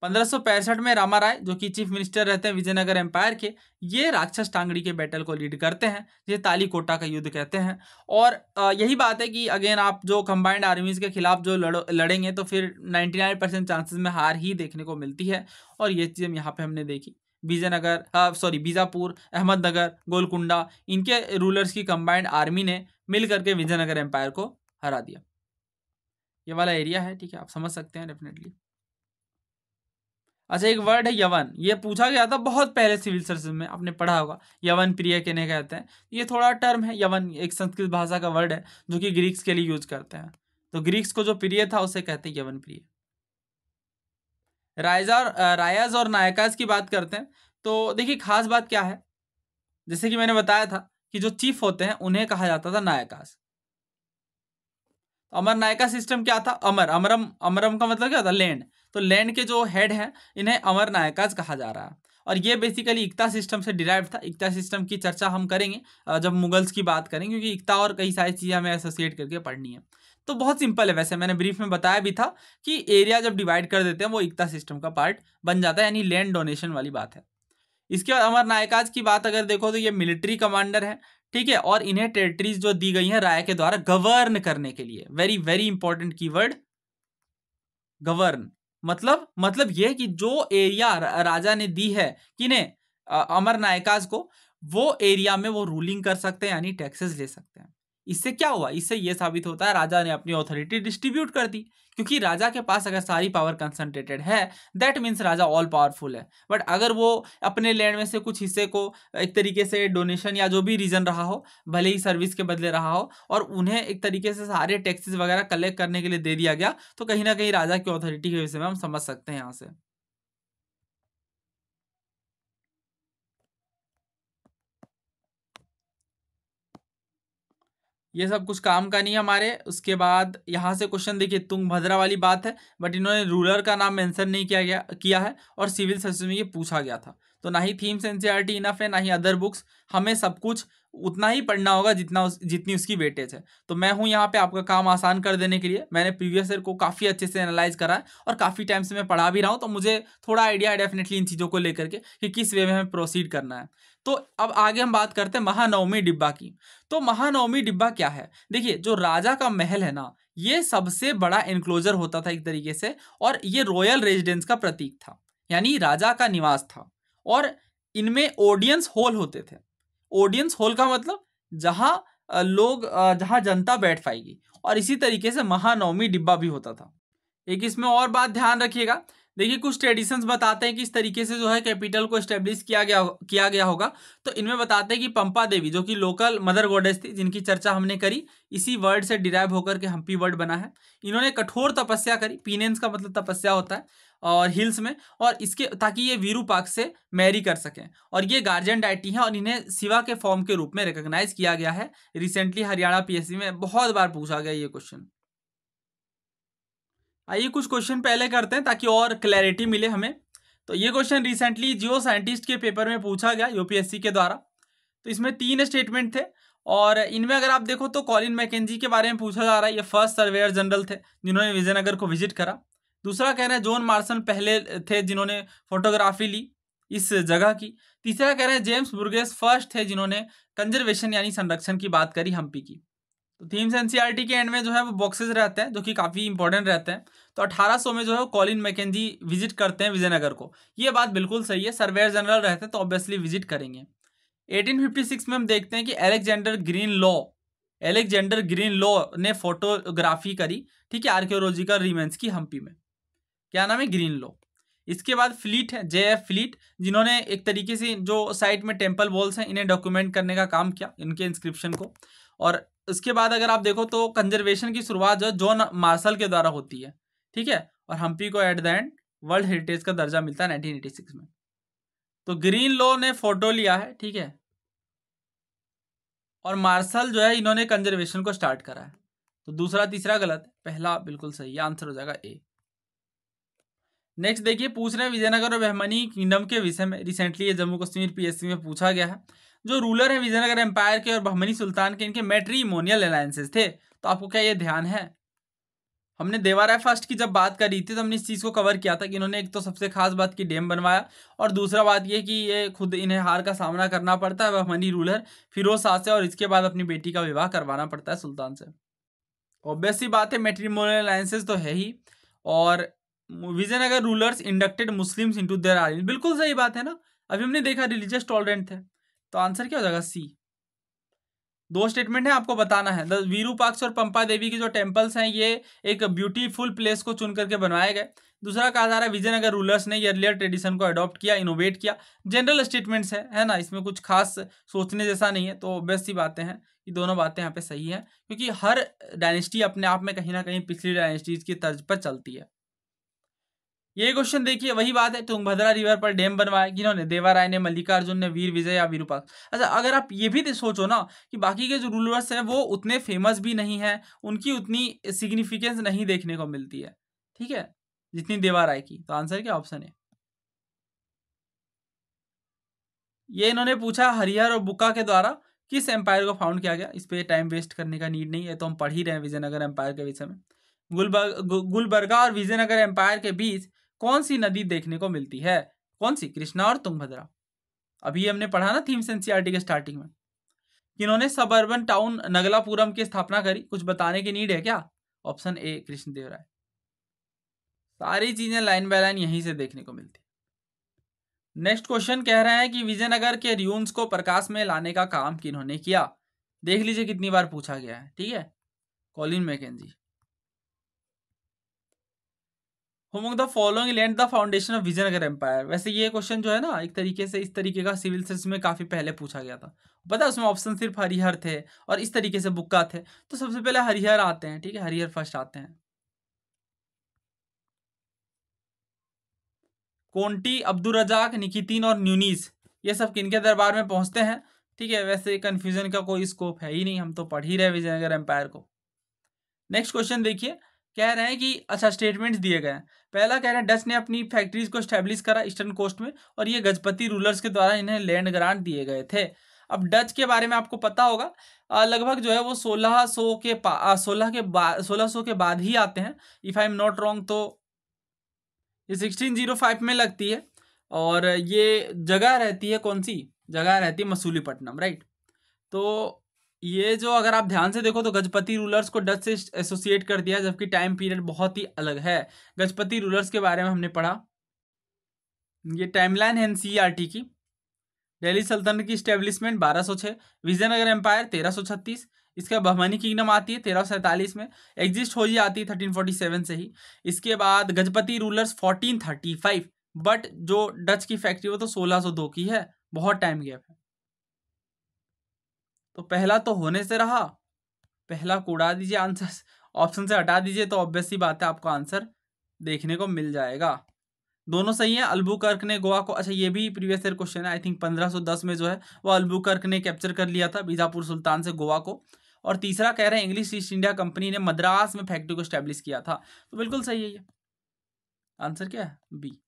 1565 में रामा राय, जो कि चीफ मिनिस्टर रहते हैं विजयनगर एम्पायर के, ये राक्षस टांगड़ी के बैटल को लीड करते हैं, जिसे तालीकोटा का युद्ध कहते हैं। और यही बात है कि अगेन आप जो कंबाइंड आर्मीज के खिलाफ जो लड़ेंगे तो फिर 99% चांसेस में हार ही देखने को मिलती है। और ये चीज़ यहाँ पे हमने देखी। बीजापुर, अहमदनगर, गोलकुंडा, इनके रूलर्स की कंबाइंड आर्मी ने मिल करके विजयनगर एम्पायर को हरा दिया। ये वाला एरिया है, ठीक है, आप समझ सकते हैं डेफिनेटली। अच्छा, एक वर्ड है यवन, ये पूछा गया था बहुत पहले सिविल सर्विस में, आपने पढ़ा होगा। यवन प्रिय किन्हें कहते हैं? ये थोड़ा टर्म है। यवन एक संस्कृत भाषा का वर्ड है जो कि ग्रीक्स के लिए यूज करते हैं। तो ग्रीक्स को जो प्रिय था उसे कहते हैं यवन प्रिय। रायाज और नायकाज की बात करते हैं तो देखिए खास बात क्या है, जैसे कि मैंने बताया था कि जो चीफ होते हैं उन्हें कहा जाता था नायकाज। अमर नायका सिस्टम क्या था? अमरम का मतलब क्या था? लैंड। तो लैंड के जो हेड हैं इन्हें अमर नायकाज कहा जा रहा है। और ये बेसिकली इक्ता सिस्टम से डिराइव था। इक्ता सिस्टम की चर्चा हम करेंगे जब मुगल्स की बात करेंगे, क्योंकि इक्ता और कई सारी चीज़ें हमें एसोसिएट करके पढ़नी है। तो बहुत सिंपल है, वैसे मैंने ब्रीफ में बताया भी था कि एरिया जब डिवाइड कर देते हैं वो इक्ता सिस्टम का पार्ट बन जाता है, यानी लैंड डोनेशन वाली बात है। इसके बाद अमर नायकाज की बात अगर देखो तो ये मिलिट्री कमांडर है, ठीक है, और इन्हें टेरिटरीज जो दी गई हैं राय के द्वारा गवर्न करने के लिए। Very very important keyword, govern. मतलब ये कि जो एरिया राजा ने दी है किन्हें? अमर नायकाज को, वो एरिया में वो रूलिंग कर सकते हैं, यानी टैक्सेस ले सकते हैं। इससे क्या हुआ? इससे ये साबित होता है राजा ने अपनी ऑथोरिटी डिस्ट्रीब्यूट कर दी, क्योंकि राजा के पास अगर सारी पावर कंसंट्रेटेड है that means Raja all powerful है। बट अगर वो अपने लैंड में से कुछ हिस्से को एक तरीके से डोनेशन या जो भी रीजन रहा हो, भले ही सर्विस के बदले रहा हो, और उन्हें एक तरीके से सारे टैक्सेस वगैरह कलेक्ट करने के लिए दे दिया गया, तो कहीं ना कहीं राजा की ऑथोरिटी के विषय में हम समझ सकते हैं यहाँ से। ये सब कुछ काम का नहीं है हमारे। उसके बाद यहाँ से क्वेश्चन देखिए, तुंगभद्रा वाली बात है, बट इन्होंने रूलर का नाम मेंशन नहीं किया है, और सिविल सर्विस में ये पूछा गया था। तो ना ही थीम्स एनसीईआरटी इनफ है, ना ही अदर बुक्स। हमें सब कुछ उतना ही पढ़ना होगा जितनी उसकी वेटेज है। तो मैं हूँ यहाँ पे आपका काम आसान कर देने के लिए। मैंने प्रीवियस ईयर को काफ़ी अच्छे से एनालाइज करा है और काफ़ी टाइम से मैं पढ़ा भी रहा हूँ, तो मुझे थोड़ा आइडिया है डेफिनेटली इन चीज़ों को लेकर के कि किस वे में हमें प्रोसीड करना है। तो अब आगे हम बात करते हैं महानवमी डिब्बा की। तो महानवमी डिब्बा क्या है? देखिए, जो राजा का महल है ना, ये सबसे बड़ा एनक्लोजर होता था एक तरीके से, और ये रॉयल रेजिडेंस का प्रतीक था, यानी राजा का निवास था। और इनमें ऑडियंस हॉल होते थे। ऑडियंस हॉल का मतलब जहां जहां जनता बैठ पाएगी, और इसी तरीके से महानवमी डिब्बा भी होता था। एक इसमें और बात ध्यान रखिएगा, देखिए कुछ ट्रेडिशंस बताते हैं कि इस तरीके से जो है कैपिटल को एस्टेब्लिश किया गया होगा। तो इनमें बताते हैं कि पंपा देवी, जो कि लोकल मदर गॉडेस थी, जिनकी चर्चा हमने करी, इसी वर्ड से डिराइव होकर के हम्पी वर्ड बना है। इन्होंने कठोर तपस्या करी, पीनेंस का मतलब तपस्या होता है, और हिल्स में, और इसके ताकि ये वीरूपाक्ष से मैरी कर सकें। और ये गार्जियन डाइटी हैं, और इन्हें शिवा के फॉर्म के रूप में रिकॉग्नाइज किया गया है। रिसेंटली हरियाणा पीएससी में बहुत बार पूछा गया ये क्वेश्चन। आइए कुछ क्वेश्चन पहले करते हैं ताकि और क्लैरिटी मिले हमें। तो ये क्वेश्चन रिसेंटली जियो साइंटिस्ट के पेपर में पूछा गया यूपीएससी के द्वारा। तो इसमें 3 स्टेटमेंट थे, और इनमें अगर आप देखो तो कॉलिन मैकेंजी के बारे में पूछा जा रहा है। ये फर्स्ट सर्वेयर जनरल थे जिन्होंने विजयनगर को विजिट करा। दूसरा कह रहे हैं जॉन मार्सन पहले थे जिन्होंने फोटोग्राफी ली इस जगह की। तीसरा कह रहे हैं जेम्स बुर्गेस फर्स्ट थे जिन्होंने कंजर्वेशन यानी संरक्षण की बात करी हम्पी की। तो थीम्स एनसीईआरटी के एंड में जो है वो बॉक्सेस रहते हैं जो कि काफ़ी इंपॉर्टेंट रहते हैं। तो 1800 में जो है वो कॉलिन मैकेंजी विजिट करते हैं विजयनगर को। ये बात बिल्कुल सही है, सर्वेयर जनरल रहते हैं तो ऑब्वियसली विजिट करेंगे। 1856 में हम देखते हैं कि एलेक्जेंडर ग्रीन लॉ ने फोटोग्राफी करी, ठीक है, आर्कियोलॉजिकल रिमेन्स की हम्पी में। क्या नाम है? Green law. इसके बाद फ्लीट है, JF फ्लीट, जिन्होंने एक तरीके से जो साइट में टेम्पल वॉल्स हैं इन्हें डॉक्यूमेंट करने का काम किया, इनके इंस्क्रिप्शन को। और उसके बाद अगर आप देखो तो कंजर्वेशन की शुरुआत जो जॉन मार्शल के द्वारा होती है, ठीक है। और हम्पी को at the end world heritage का दर्जा मिलता है 1986 में। तो ग्रीन लॉ ने फोटो लिया है, ठीक है, और मार्शल जो है इन्होंने कंजर्वेशन को स्टार्ट करा है। तो दूसरा तीसरा गलत है, पहला बिल्कुल सही है, आंसर हो जाएगा ए। नेक्स्ट देखिए, पूछ रहे हैं विजयनगर और बहमनी किंगडम के विषय में। रिसेंटली ये जम्मू कश्मीर PSC में पूछा गया है। जो रूलर है विजयनगर एम्पायर के और बहमनी सुल्तान के, इनके मैट्रिमोनियल अलायंसेस थे। तो आपको क्या ये ध्यान है? हमने देवाराय फर्स्ट की जब बात करी थी तो हमने इस चीज़ को कवर किया था कि इन्होंने एक तो सबसे खास बात की डैम बनवाया, और दूसरा बात ये कि ये खुद इन्हें हार का सामना करना पड़ता है बहमनी रूलर फिरोज शाह से, और इसके बाद अपनी बेटी का विवाह करवाना पड़ता है सुल्तान से। ऑब्वियस सी बात है, मैट्रिमोनियल अलायंसेस तो है ही। और Vijayanagar rulers inducted Muslims into their army, बिल्कुल सही बात है ना। अभी हमने देखा रिलीजियस टॉलरेंट थे, तो आंसर क्या हो जाएगा? सी। दो स्टेटमेंट है, आपको बताना है। द विरूपाक्ष और पंपा देवी के जो टेम्पल्स हैं ये एक ब्यूटीफुल प्लेस को चुन करके बनवाए गए। दूसरा कहा जा रहा है विजयनगर रूलर्स ने अर्लियर ट्रेडिशन को अडॉप्ट किया, इनोवेट किया। जनरल स्टेटमेंट्स है ना, इसमें कुछ खास सोचने जैसा नहीं है। तो बेस्ट सी बातें हैं कि दोनों बातें यहाँ पे सही हैं, क्योंकि हर डायनेस्टी अपने आप में कहीं ना कहीं पिछली डायनेस्टीज की तर्ज पर चलती है। ये क्वेश्चन देखिए, वही बात है, तुंगभद्रा रिवर पर डैम बनवाया किन्होंने? देवाराय ने, मल्लिकार्जुन ने, वीर विजय या विरूपाक्ष। अच्छा, अगर आप ये भी सोचो ना कि बाकी के जो रूलर्स हैं वो उतने फेमस भी नहीं है, उनकी उतनी सिग्निफिकेंस नहीं देखने को मिलती है, ठीक है, जितनी देवाराय की। तो आंसर क्या ऑप्शन है? ये इन्होंने पूछा हरिहर और बुक्का के द्वारा किस एम्पायर को फाउंड किया गया। इस पर टाइम वेस्ट करने का नीड नहीं है, तो हम पढ़ ही रहे हैं विजयनगर एम्पायर के विषय में। गुलबर्गा और विजयनगर एम्पायर के बीच कौन सी नदी देखने को मिलती है? कौन सी? कृष्णा और तुंगभद्रा। अभी हमने पढ़ा ना थीम्स एनसीईआरटी के स्टार्टिंग में। किन्होंने सबअर्बन टाउन नगलापुरम की स्थापना करी? कुछ बताने की नीड है क्या? Option A Krishnadevaraya. सारी चीजें लाइन बाय लाइन यहीं से देखने को मिलती। नेक्स्ट क्वेश्चन कह रहे हैं कि विजयनगर के र्यून्स को प्रकाश में लाने का काम किन्होंने किया? देख लीजिए कितनी बार पूछा गया है, ठीक है। Colin Mackenzie. Among the following laid the foundation of Vijayanagar empire. वैसे ये क्वेश्चन जो है ना, एक तरीके से इस तरीके का सिविल सर्विस में काफी पहले पूछा गया था। पता है उसमें ऑप्शन सिर्फ हरिहर थे और इस तरीके से बुक्का थे। तो सबसे पहले हरिहर आते हैं, ठीक है, हरिहर फर्स्ट आते हैं। कोंटी, अब्दुल रजाक, निकितीन और न्यूनीस, ये सब किनके दरबार में पहुंचते हैं? ठीक है, वैसे कंफ्यूजन का कोई स्कोप है ही नहीं, हम तो पढ़ ही रहे विजयनगर एम्पायर को। नेक्स्ट क्वेश्चन देखिए, कह रहे हैं कि अच्छा स्टेटमेंट्स दिए गए हैं। पहला कह रहे हैं डच ने अपनी फैक्ट्रीज को स्टैब्लिश करा ईस्टर्न कोस्ट में, और ये गजपति रूलर्स के द्वारा इन्हें लैंड ग्रांट दिए गए थे। अब डच के बारे में आपको पता होगा, लगभग जो है वो 1600 के बाद ही आते हैं, if I am not wrong. तो ये 1605 में लगती है, और ये जगह रहती है, कौन सी जगह रहती है? मसूलीपट्टनम, राइट। तो ये जो अगर आप ध्यान से देखो तो गजपति रूलर्स को डच से एसोसिएट कर दिया, जबकि टाइम पीरियड बहुत ही अलग है। गजपति रूलर्स के बारे में हमने पढ़ा, ये टाइमलाइन है एनसीईआरटी की। दिल्ली सल्तनत की स्टेब्लिशमेंट 1206, विजयनगर एम्पायर 1336, इसके बाद बहमनी किंगडम आती है 1347 में, एग्जिस्ट हो ही आती है 1347 से ही। इसके बाद गजपति रूलर्स 1435, बट जो डच की फैक्ट्री वो तो 1602 की है, बहुत टाइम गैप है। तो पहला तो होने से रहा, पहला को उड़ा दीजिए, आंसर ऑप्शन से हटा दीजिए, तो ऑब्वियस सी बात है आपको आंसर देखने को मिल जाएगा। दोनों सही है। अल्बुकर्क ने गोवा को, अच्छा ये भी प्रीवियस ईयर क्वेश्चन है, आई थिंक 1510 में जो है वो अल्बुकर्क ने कैप्चर कर लिया था बीजापुर सुल्तान से गोवा को। और तीसरा कह रहे हैं इंग्लिश ईस्ट इंडिया कंपनी ने मद्रास में फैक्ट्री को स्टैब्लिश किया था। तो बिल्कुल सही है ये आंसर, क्या है? बी।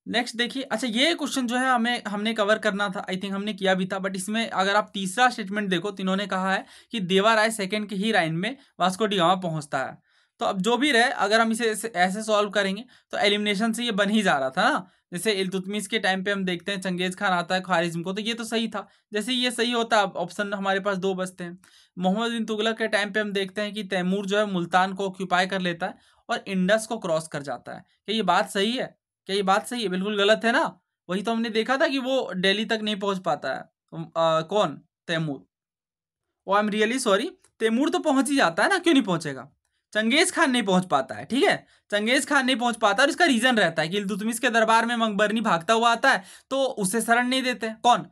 नेक्स्ट देखिए, अच्छा ये क्वेश्चन जो है हमने कवर करना था, आई थिंक हमने किया भी था, बट इसमें अगर आप तीसरा स्टेटमेंट देखो तो इन्होंने कहा है कि देवाराय सेकंड के ही राइन में वास्को डी गामा पहुंचता है। तो अब जो भी रहे, अगर हम इसे ऐसे सॉल्व करेंगे तो एलिमिनेशन से ये बन ही जा रहा था ना। जैसे इल्तुतमिश के टाइम पे हम देखते हैं चंगेज खान आता है ख्वारिज्म को, तो ये तो सही था। जैसे ये सही होता, ऑप्शन हमारे पास दो बचते हैं। मोहम्मद बिन तुगलक के टाइम पे हम देखते हैं कि तैमूर जो है मुल्तान को ऑक्यूपाई कर लेता है और इंडस को क्रॉस कर जाता है। क्या ये बात सही है? क्या ये बात सही है? बिल्कुल गलत है ना। वही तो हमने देखा था कि वो दिल्ली तक नहीं पहुंच पाता है। कौन? Taimur. Oh I am really sorry, Taimur तो पहुंच ही जाता है ना, क्यों नहीं पहुंचेगा? चंगेज खान नहीं पहुंच पाता है, ठीक है। चंगेज खान नहीं पहुंच पाता, और इसका रीजन रहता है कि इल्तुतमिश के दरबार में मकबरनी भागता हुआ आता है, तो उसे शरण नहीं देते। कौन?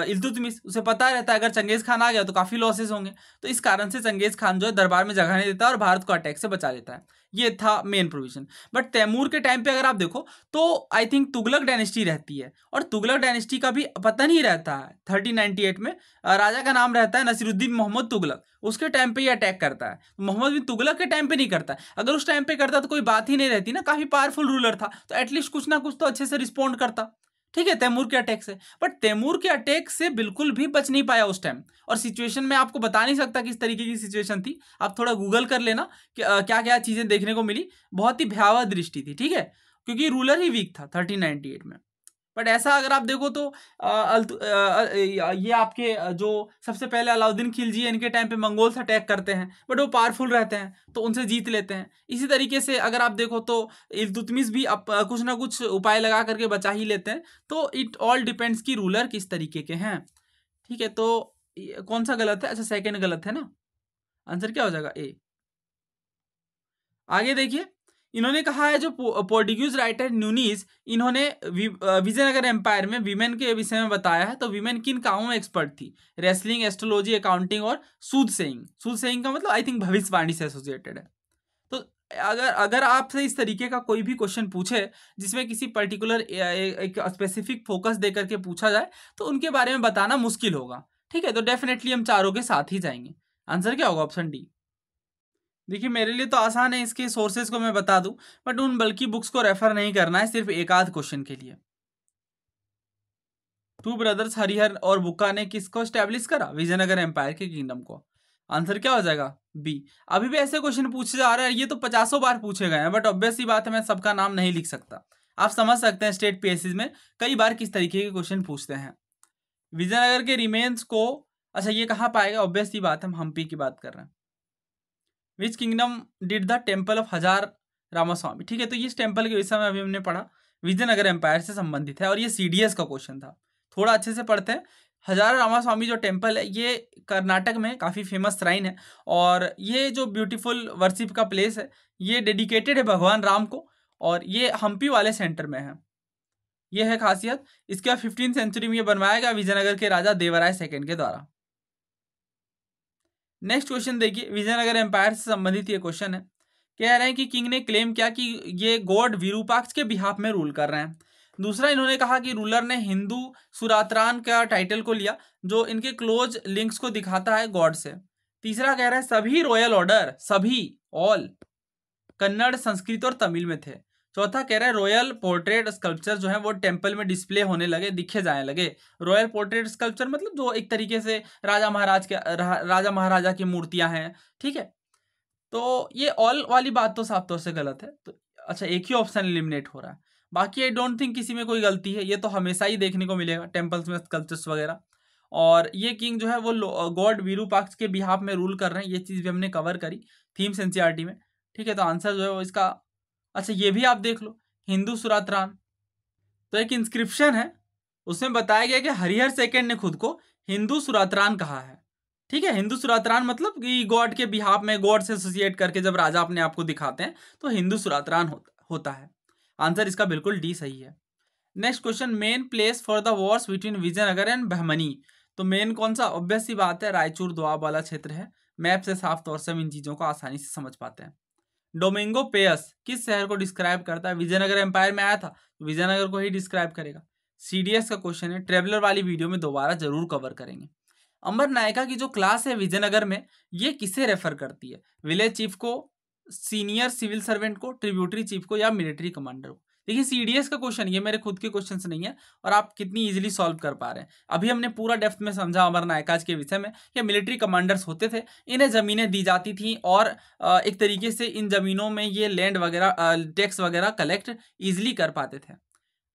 इल्तुतमिश। उसे पता रहता है अगर चंगेज खान आ गया तो काफी लॉसेस होंगे, तो इस कारण से चंगेज खान जो है दरबार में जगह नहीं देता और भारत को अटैक से बचा लेता है। ये था मेन प्रोविजन। बट तैमूर के टाइम पे अगर आप देखो तो आई थिंक तुगलक डायनेस्टी रहती है, और तुगलक डायनेस्टी का भी पता नहीं रहता है। 1398 में राजा का नाम रहता है नसीरुद्दीन मोहम्मद तुगलक, उसके टाइम पे ये अटैक करता है। मोहम्मद बिन तुगलक के टाइम पे नहीं करता है। अगर उस टाइम पे करता तो कोई बात ही नहीं रहती ना, काफी पावरफुल रूलर था, तो एटलीस्ट कुछ ना कुछ तो अच्छे से रिस्पॉन्ड करता। ठीक है, तैमूर के अटैक से। बट तैमूर के अटैक से बिल्कुल भी बच नहीं पाया उस टाइम, और सिचुएशन में आपको बता नहीं सकता किस तरीके की सिचुएशन थी। आप थोड़ा गूगल कर लेना कि क्या क्या चीजें देखने को मिली। बहुत ही भयावह दृष्टि थी, ठीक है, क्योंकि रूलर ही वीक था 1398 में। बट ऐसा अगर आप देखो तो ये आपके जो सबसे पहले अलाउद्दीन खिलजी है, इनके टाइम पे मंगोल्स अटैक करते हैं, बट वो पावरफुल रहते हैं तो उनसे जीत लेते हैं। इसी तरीके से अगर आप देखो तो इल्तुतमिश भी कुछ ना कुछ उपाय लगा करके बचा ही लेते हैं। तो इट ऑल डिपेंड्स कि रूलर किस तरीके के हैं। ठीक है, तो कौन सा गलत है? अच्छा, सेकेंड गलत है ना, आंसर क्या हो जाएगा? ए। आगे देखिए, इन्होंने कहा है जो पोर्टुगीज राइटर न्यूनीज, इन्होंने विजयनगर एम्पायर में वीमेन के विषय में बताया है। तो वीमेन किन कामों में एक्सपर्ट थी? रेसलिंग, एस्ट्रोलॉजी, अकाउंटिंग और सूद सेइंग। सूद सेइंग का मतलब आई थिंक भविष्यवाणी से एसोसिएटेड है। तो अगर आपसे इस तरीके का कोई भी क्वेश्चन पूछे जिसमें किसी पर्टिकुलर एक स्पेसिफिक फोकस दे करके पूछा जाए, तो उनके बारे में बताना मुश्किल होगा। ठीक है, तो डेफिनेटली हम चारों के साथ ही जाएंगे। आंसर क्या होगा? Option D. देखिए, मेरे लिए तो आसान है, इसके सोर्सेज को मैं बता दूं, बट उन बल्कि बुक्स को रेफर नहीं करना है, सिर्फ एक आध क्वेश्चन के लिए। टू ब्रदर्स हरिहर और बुक्का ने किसको स्टैब्लिश करा? विजयनगर एम्पायर के किंगडम को। आंसर क्या हो जाएगा? बी। अभी भी ऐसे क्वेश्चन पूछे जा रहे हैं, ये तो 50 बार पूछे गए हैं, बट ऑब्वियस ही बात है मैं सबका नाम नहीं लिख सकता। आप समझ सकते हैं स्टेट पीएससी में कई बार किस तरीके के क्वेश्चन पूछते हैं। विजयनगर के रिमेन्स को, अच्छा ये कहाँ पाएगा? ऑब्वियस ही बात है, हम हम्पी की बात कर रहे हैं। Which kingdom did the temple of हजार रामास्वामी? ठीक है, तो इस टेम्पल के विषय में अभी हमने पढ़ा, विजयनगर एम्पायर से संबंधित है, और ये सीडीएस का क्वेश्चन था। थोड़ा अच्छे से पढ़ते हैं। हजार रामास्वामी जो टेम्पल है, ये कर्नाटक में काफ़ी फेमस श्राइन है, और ये जो ब्यूटीफुल वर्शिप का प्लेस है, ये डेडिकेटेड है भगवान राम को, और ये हम्पी वाले सेंटर में है। ये है खासियत। इसके बाद 15वीं सेंचुरी में ये बनवाया गया विजयनगर के राजा देवराय सेकंड के द्वारा। नेक्स्ट क्वेश्चन देखिए, विजयनगर एम्पायर से संबंधित ये क्वेश्चन है। कह रहे हैं कि किंग ने क्लेम किया कि ये गॉड विरूपाक्ष के बिहाफ में रूल कर रहे हैं। दूसरा, इन्होंने कहा कि रूलर ने हिंदू सुरात्रान का टाइटल को लिया, जो इनके क्लोज लिंक्स को दिखाता है गॉड से। तीसरा कह रहा है सभी रॉयल ऑर्डर, सभी ऑल कन्नड़, संस्कृत और तमिल में थे। चौथा कह रहा है रॉयल पोर्ट्रेट स्कल्पचर जो है वो टेम्पल में डिस्प्ले होने लगे, दिखे जाने लगे। रॉयल पोर्ट्रेट स्कल्पचर मतलब जो एक तरीके से राजा महाराजा की मूर्तियां हैं। ठीक है, तो ये ऑल वाली बात तो साफ तौर से गलत है। तो अच्छा, एक ही ऑप्शन एलिमिनेट हो रहा है, बाकी आई डोंट थिंक किसी में कोई गलती है। ये तो हमेशा ही देखने को मिलेगा टेम्पल्स में स्कल्पचर्स वगैरह। और ये किंग जो है वो गॉड विरूपाक्ष के बिहाफ में रूल कर रहे हैं, ये चीज़ भी हमने कवर करी थीम्स एनसीईआरटी में। ठीक है, तो आंसर जो है वो इसका, अच्छा ये भी आप देख लो, हिंदू सुरात्रान। तो एक इंस्क्रिप्शन है, उसमें बताया गया कि हरिहर सेकंड ने खुद को हिंदू सुरात्रान कहा है। ठीक है, हिंदू सुरात्रान मतलब कि गॉड के बिहाफ में, गॉड से एसोसिएट करके जब राजा अपने आप को दिखाते हैं तो हिंदू सुरात्रान होता है। आंसर इसका बिल्कुल डी सही है। Next question, main place for the wars between Vijayanagar and Bahmani. तो मेन कौन सा? ऑब्वियस सी बात है, रायचूर दोआब वाला क्षेत्र है। मैप से साफ तौर से हम इन चीज़ों को आसानी से समझ पाते हैं। डोमिंगो पेयस किस शहर को डिस्क्राइब करता है? विजयनगर एम्पायर में आया था, तो विजयनगर को ही डिस्क्राइब करेगा। सीडीएस का क्वेश्चन है, ट्रेवलर वाली वीडियो में दोबारा जरूर कवर करेंगे। अमर नायका की जो क्लास है विजयनगर में, ये किसे रेफर करती है? विलेज चीफ को, सीनियर सिविल सर्वेंट को, ट्रिब्यूटरी चीफ को, या मिलिट्री कमांडर को? देखिए, सीडीएस का क्वेश्चन, ये मेरे खुद के क्वेश्चन नहीं है, और आप कितनी इजीली सॉल्व कर पा रहे हैं। अभी हमने पूरा डेप्थ में समझा अमर नायकाज के विषय में। ये मिलिट्री कमांडर्स होते थे, इन्हें ज़मीनें दी जाती थी, और एक तरीके से इन ज़मीनों में ये लैंड वगैरह, टैक्स वगैरह कलेक्ट ईजिली कर पाते थे।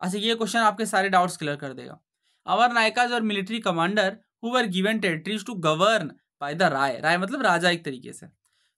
अच्छा, ये क्वेश्चन आपके सारे डाउट्स क्लियर कर देगा। अमर नायकाज और military commander who were given territories to govern by the Raya. Raya मतलब राजा एक तरीके से।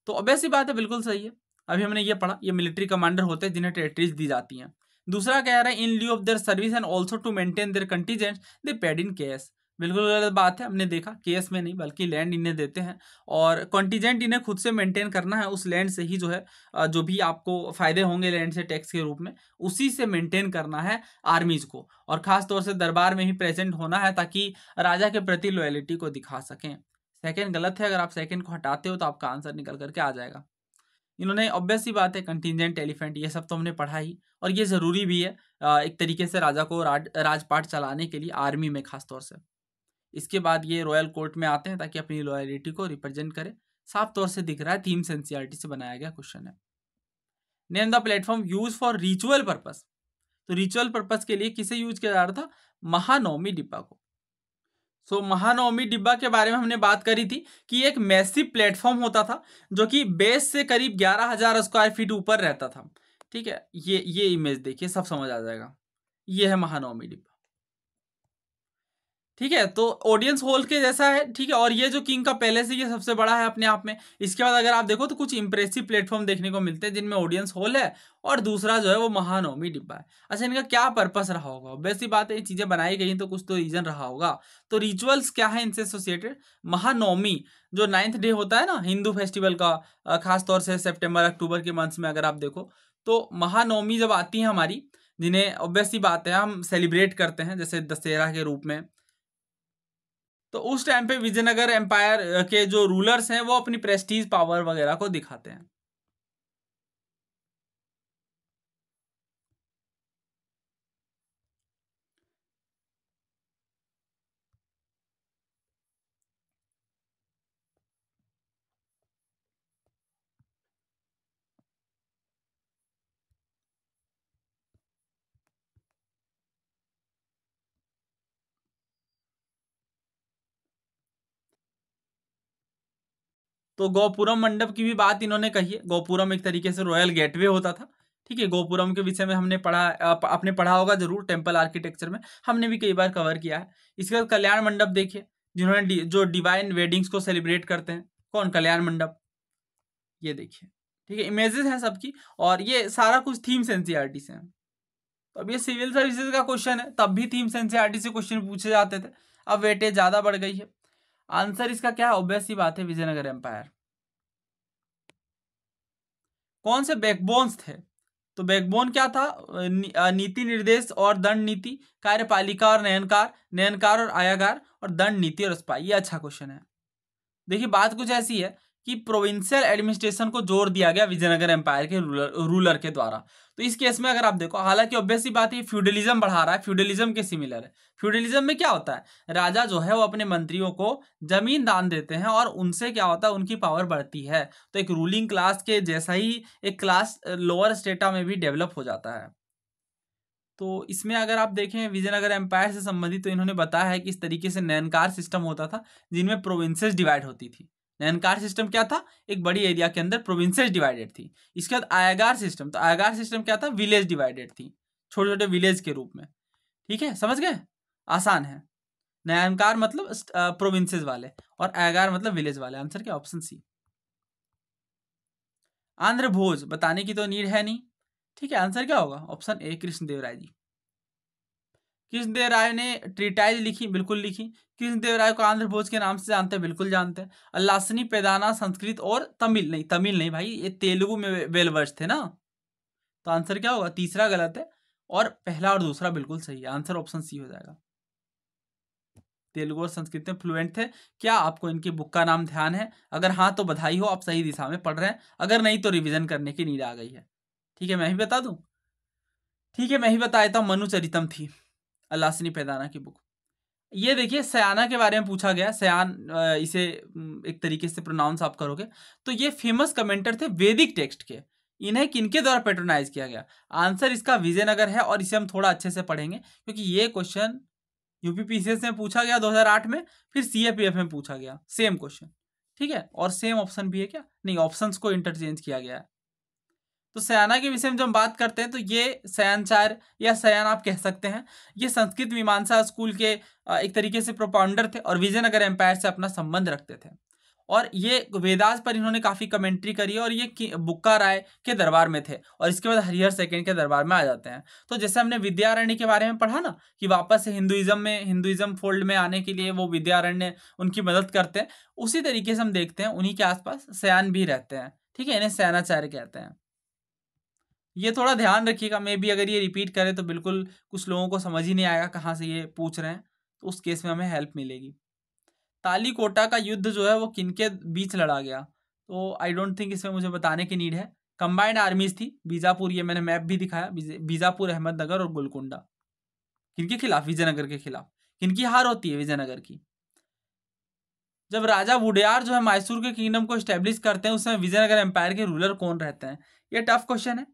तो ऑब्वियस सी बात है, बिल्कुल सही है। अभी हमने ये पढ़ा, ये मिलिट्री कमांडर होते हैं जिन्हें टेरिटरीज दी जाती हैं। दूसरा कह रहा है in lieu of their service and also to maintain their contingents they paid in cash. बिल्कुल गलत बात है। हमने देखा केस में नहीं बल्कि लैंड इन्हें देते हैं और कॉन्टीजेंट इन्हें खुद से मेंटेन करना है। उस लैंड से ही जो है जो भी आपको फायदे होंगे लैंड से टैक्स के रूप में, उसी से मेंटेन करना है आर्मीज को, और खास तौर से दरबार में ही प्रेजेंट होना है ताकि राजा के प्रति लॉयलिटी को दिखा सकें। सेकंड गलत है, अगर आप सेकंड को हटाते हो तो आपका आंसर निकल करके आ जाएगा। इन्होंने ऑब्वियस सी बात है कंटिजेंट एलिफेंट, ये सब तो हमने पढ़ा ही, और ये ज़रूरी भी है एक तरीके से राजा को राजपाट चलाने के लिए आर्मी में खास तौर से। इसके बाद ये रॉयल कोर्ट में आते हैं ताकि अपनी लॉयलिटी को रिप्रेजेंट करें। साफ तौर से दिख रहा है थीम्स एनसीईआरटी से बनाया गया क्वेश्चन है। Name the platform use for ritual purpose. तो रिचुअल पर्पस के लिए किसे यूज किया जा रहा था? महानवमी डिब्बा को। सो महानवमी डिब्बा के बारे में हमने बात करी थी कि एक मैसिव प्लेटफॉर्म होता था जो कि बेस से करीब 11,000 स्क्वायर फीट ऊपर रहता था। ठीक है, ये इमेज देखिए, सब समझ आ जाएगा। ये है महानवमी डिब्बा। ठीक है, तो ऑडियंस हॉल के जैसा है। ठीक है, और ये जो किंग का पैलेस है ये सबसे बड़ा है अपने आप में। इसके बाद अगर आप देखो तो कुछ इंप्रेसिव प्लेटफॉर्म देखने को मिलते हैं जिनमें ऑडियंस हॉल है और दूसरा जो है वो महानवमी डिब्बा है। अच्छा, इनका क्या पर्पस रहा होगा? वैसी बात है, ये चीज़ें बनाई गई तो कुछ तो रीजन रहा होगा। तो रिचुअल्स क्या है इनसे एसोसिएटेड? महानवमी जो 9th डे होता है ना हिंदू फेस्टिवल का, खास तौर से सितंबर अक्टूबर के मंथ्स में अगर आप देखो तो महानवमी जब आती है हमारी, जिन्हें ऑब्वियस सी बात है हम सेलिब्रेट करते हैं जैसे दशहरा के रूप में, तो उस टाइम पे विजयनगर एम्पायर के जो रूलर्स हैं वो अपनी प्रेस्टीज पावर वगैरह को दिखाते हैं। तो गोपुरम मंडप की भी बात इन्होंने कही है। गोपुरम एक तरीके से रॉयल गेटवे होता था। ठीक है, गोपुरम के विषय में हमने पढ़ा, आपने पढ़ा होगा जरूर, टेम्पल आर्किटेक्चर में हमने भी कई बार कवर किया है। इसके बाद कल्याण मंडप देखिए, जिन्होंने जो डिवाइन वेडिंग्स को सेलिब्रेट करते हैं, कौन? कल्याण मंडप। ये देखिए, ठीक है, इमेजेस हैं सबकी, और ये सारा कुछ थीम्स एनसीईआरटी से है। तो अब ये सिविल सर्विसेज का क्वेश्चन है, तब भी थीम्स एनसीईआरटी से क्वेश्चन पूछे जाते थे, अब वेटेज ज्यादा बढ़ गई है। आंसर इसका क्या है? ऑब्वियस सी बात है, विजयनगर एम्पायर। कौन से बैकबोन्स थे? तो बैकबोन क्या था? नीति निर्देश और दंड नीति, कार्यपालिका और नयनकार, नयनकार और आयागार, और दंड नीति और स्पाई। ये अच्छा क्वेश्चन है। देखिए, बात कुछ ऐसी है कि प्रोविंशियल एडमिनिस्ट्रेशन को जोर दिया गया विजयनगर एम्पायर के रूलर के द्वारा। तो इस केस में अगर आप देखो, हालांकि ऑब्वियसली बात है फ्यूडलिज्म बढ़ा रहा है, फ्यूडलिज्म के सिमिलर है। फ्यूडलिज्म में क्या होता है? राजा जो है वो अपने मंत्रियों को जमीन दान देते हैं और उनसे क्या होता है, उनकी पावर बढ़ती है। तो एक रूलिंग क्लास के जैसा ही एक क्लास लोअर स्टेटा में भी डेवलप हो जाता है। तो इसमें अगर आप देखें विजयनगर एम्पायर से संबंधित, तो इन्होंने बताया है कि इस तरीके से नयनकार सिस्टम होता था जिनमें प्रोविंसेस डिवाइड होती थी। नयनकार सिस्टम क्या था? एक बड़ी एरिया के अंदर प्रोविंसेस डिवाइडेड थी। इसके बाद आयागार सिस्टम, तो आयागार सिस्टम क्या था? विलेज डिवाइडेड थी, छोटे छोटे विलेज के रूप में। ठीक है, समझ गए? आसान है। नयनकार मतलब प्रोविंसेस वाले और आयागार मतलब विलेज वाले। आंसर क्या? Option C. आंध्र भोज बताने की तो नीड है नहीं। ठीक है, आंसर क्या होगा? ऑप्शन ए, कृष्णदेवराय जी। कृष्णदेवराय ने ट्रीटाइज लिखी, बिल्कुल लिखी। कृष्णदेवराय को आंध्र भोज के नाम से जानते हैं, बिल्कुल जानते हैं। अल्लासनी पैदाना संस्कृत और तमिल, नहीं तमिल नहीं भाई, ये तेलुगु में वेल वर्ष थे ना। तो आंसर क्या होगा? तीसरा गलत है और पहला और दूसरा बिल्कुल सही है। आंसर ऑप्शन सी हो जाएगा। तेलुगु और संस्कृत में फ्लुएंट थे। क्या आपको इनकी बुक का नाम ध्यान है? अगर हाँ तो बधाई हो, आप सही दिशा में पढ़ रहे हैं। अगर नहीं तो रिविजन करने की नीड आ गई है। ठीक है, मैं ही बता दूं। ठीक है, मैं ही बता देता हूँ। मनुचरितम थी अल्लासनी पैदाना की बुक। ये देखिए, सयाना के बारे में पूछा गया। सयान इसे एक तरीके से प्रोनाउंस आप करोगे तो ये फेमस कमेंटर थे वैदिक टेक्स्ट के। इन्हें किनके द्वारा पेट्रोनाइज किया गया? आंसर इसका विजयनगर है, और इसे हम थोड़ा अच्छे से पढ़ेंगे क्योंकि ये क्वेश्चन यूपीपीसीएस में पूछा गया 2008 में, फिर सीएपीएफ में पूछा गया सेम क्वेश्चन। ठीक है, और सेम ऑप्शन भी है क्या? नहीं, ऑप्शंस को इंटरचेंज किया गया है। तो सयाना के विषय में जब हम बात करते हैं तो ये सयानचार्य या सयान आप कह सकते हैं, ये संस्कृत मीमांसा स्कूल के एक तरीके से प्रोपाउंडर थे और विजयनगर एम्पायर से अपना संबंध रखते थे। और ये वेदास पर इन्होंने काफ़ी कमेंट्री करी है, और ये बुक्का राय के दरबार में थे, और इसके बाद हरिहर सेकंड के दरबार में आ जाते हैं। तो जैसे हमने विद्यारण्य के बारे में पढ़ा ना कि वापस से हिंदुइज्म फोल्ड में आने के लिए वो विद्यारण्य उनकी मदद करते हैं, उसी तरीके से हम देखते हैं उन्हीं के आसपास सयान भी रहते हैं। ठीक है, इन्हें सयानाचार्य कहते हैं। ये थोड़ा ध्यान रखिएगा, मे भी अगर ये रिपीट करें तो बिल्कुल कुछ लोगों को समझ ही नहीं आएगा कहाँ से ये पूछ रहे हैं, तो उस केस में हमें हेल्प मिलेगी। तालीकोटा का युद्ध जो है वो किनके बीच लड़ा गया, तो आई डोंट थिंक इसमें मुझे बताने की नीड है। कंबाइंड आर्मीज थी, बीजापुर, ये मैंने मैप भी दिखाया, बीजापुर, अहमदनगर और गोलकुंडा। किनके खिलाफ? विजयनगर के खिलाफ। किनकी हार होती है? विजयनगर की। जब राजा वुडेयार जो है मैसूर के किंगडम को स्टैब्लिश करते हैं, उस समय विजयनगर एम्पायर के रूलर कौन रहते हैं? ये टफ क्वेश्चन है,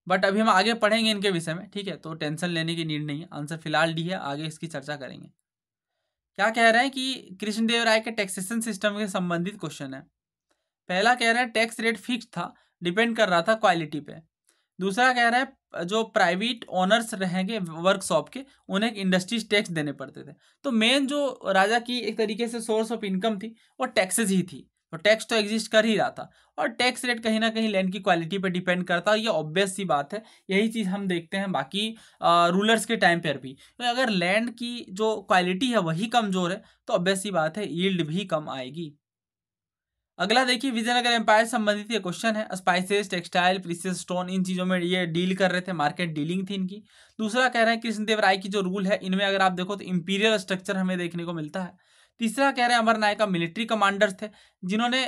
बट अभी हम आगे पढ़ेंगे इनके विषय में। ठीक है, तो टेंशन लेने की नीड नहीं है। आंसर फिलहाल डी है, आगे इसकी चर्चा करेंगे। क्या कह रहे हैं कि कृष्णदेवराय के टैक्सेशन सिस्टम के संबंधित क्वेश्चन है। पहला कह रहा है टैक्स रेट फिक्स था, डिपेंड कर रहा था क्वालिटी पे। दूसरा कह रहा है जो प्राइवेट ओनर्स रहेंगे वर्कशॉप के, उन्हें इंडस्ट्रीज टैक्स देने पड़ते थे। तो मेन जो राजा की एक तरीके से सोर्स ऑफ इनकम थी वो टैक्सेस ही थी, तो टैक्स तो एग्जिस्ट कर ही रहा था, और टैक्स रेट कहीं ना कहीं लैंड की क्वालिटी पे डिपेंड करता है। ये ऑब्वियस सी बात है, यही चीज़ हम देखते हैं बाकी रूलर्स के टाइम पर भी। तो अगर लैंड की जो क्वालिटी है वही कमज़ोर है तो ऑब्वियस सी बात है यील्ड भी कम आएगी। अगला देखिए, विजयनगर एम्पायर संबंधित ये क्वेश्चन है। स्पाइसेस, टेक्सटाइल, प्रीशियस स्टोन, इन चीज़ों में ये डील कर रहे थे, मार्केट डीलिंग थी इनकी। दूसरा कह रहे हैं कृष्णदेवराय की जो रूल है इनमें अगर आप देखो तो इंपीरियल स्ट्रक्चर हमें देखने को मिलता है। तीसरा कह रहे हैं अमर नायक मिलिट्री कमांडर्स थे जिन्होंने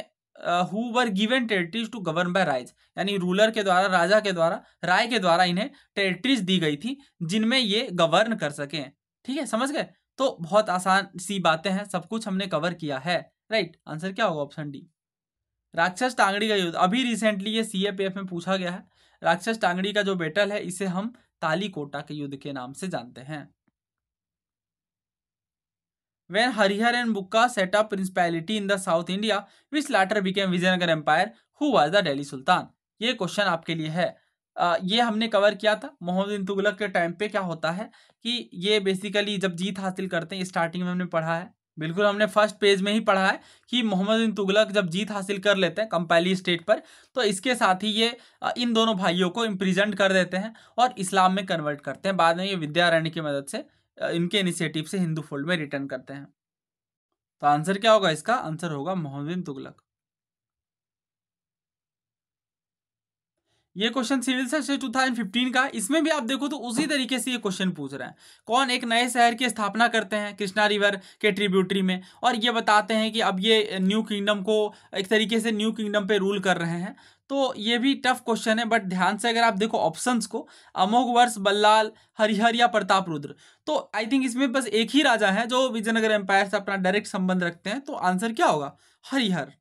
who were given territories to govern by Rayas, यानी रूलर के द्वारा, राजा के द्वारा, राय के द्वारा इन्हें टेरिटरीज दी गई थी जिनमें ये गवर्न कर सकें। ठीक है, समझ गए? तो बहुत आसान सी बातें हैं, सब कुछ हमने कवर किया है। राइट, आंसर क्या होगा? Option D. राक्षस टांगड़ी का युद्ध, अभी रिसेंटली ये सीएपीएफ में पूछा गया है। राक्षस टांगड़ी का जो बैटल है इसे हम तालीकोटा के युद्ध के नाम से जानते हैं। When Harihar and Bukka set up principality in the South India, which later became Vijayanagar empire, who was the Delhi sultan? ये क्वेश्चन आपके लिए है। ये हमने कवर किया था। मोहम्मद बिन तुगलक के टाइम पे क्या होता है कि ये बेसिकली जब जीत हासिल करते हैं, स्टार्टिंग में हमने पढ़ा है, बिल्कुल हमने फर्स्ट पेज में ही पढ़ा है कि मोहम्मद बिन तुगलक जब जीत हासिल कर लेते हैं कंपाइली स्टेट पर, तो इसके साथ ही ये इन दोनों भाइयों को इम्प्रिजेंट कर देते हैं और इस्लाम में कन्वर्ट करते हैं। बाद में ये विद्यारण्य की मदद से इनके इनिशिएटिव से हिंदू फोल्ड में रिटर्न करते हैं। तो आंसर क्या होगा इसका? आंसर होगा मोहम्मद बिन तुगलक। ये क्वेश्चन सिविल सर्विस 2015 का, इसमें भी आप देखो तो उसी तरीके से ये क्वेश्चन पूछ रहे हैं। कौन एक नए शहर की स्थापना करते हैं कृष्णा रिवर के ट्रिब्यूटरी में, और ये बताते हैं कि अब ये न्यू किंगडम को एक तरीके से न्यू किंगडम पे रूल कर रहे हैं। तो ये भी टफ क्वेश्चन है, बट ध्यान से अगर आप देखो ऑप्शंस को, अमोघ वर्ष, बल्लाल, हरिहर या प्रताप रुद्र, तो आई थिंक इसमें बस एक ही राजा है जो विजयनगर एम्पायर से अपना डायरेक्ट संबंध रखते हैं। तो आंसर क्या होगा? हरिहर।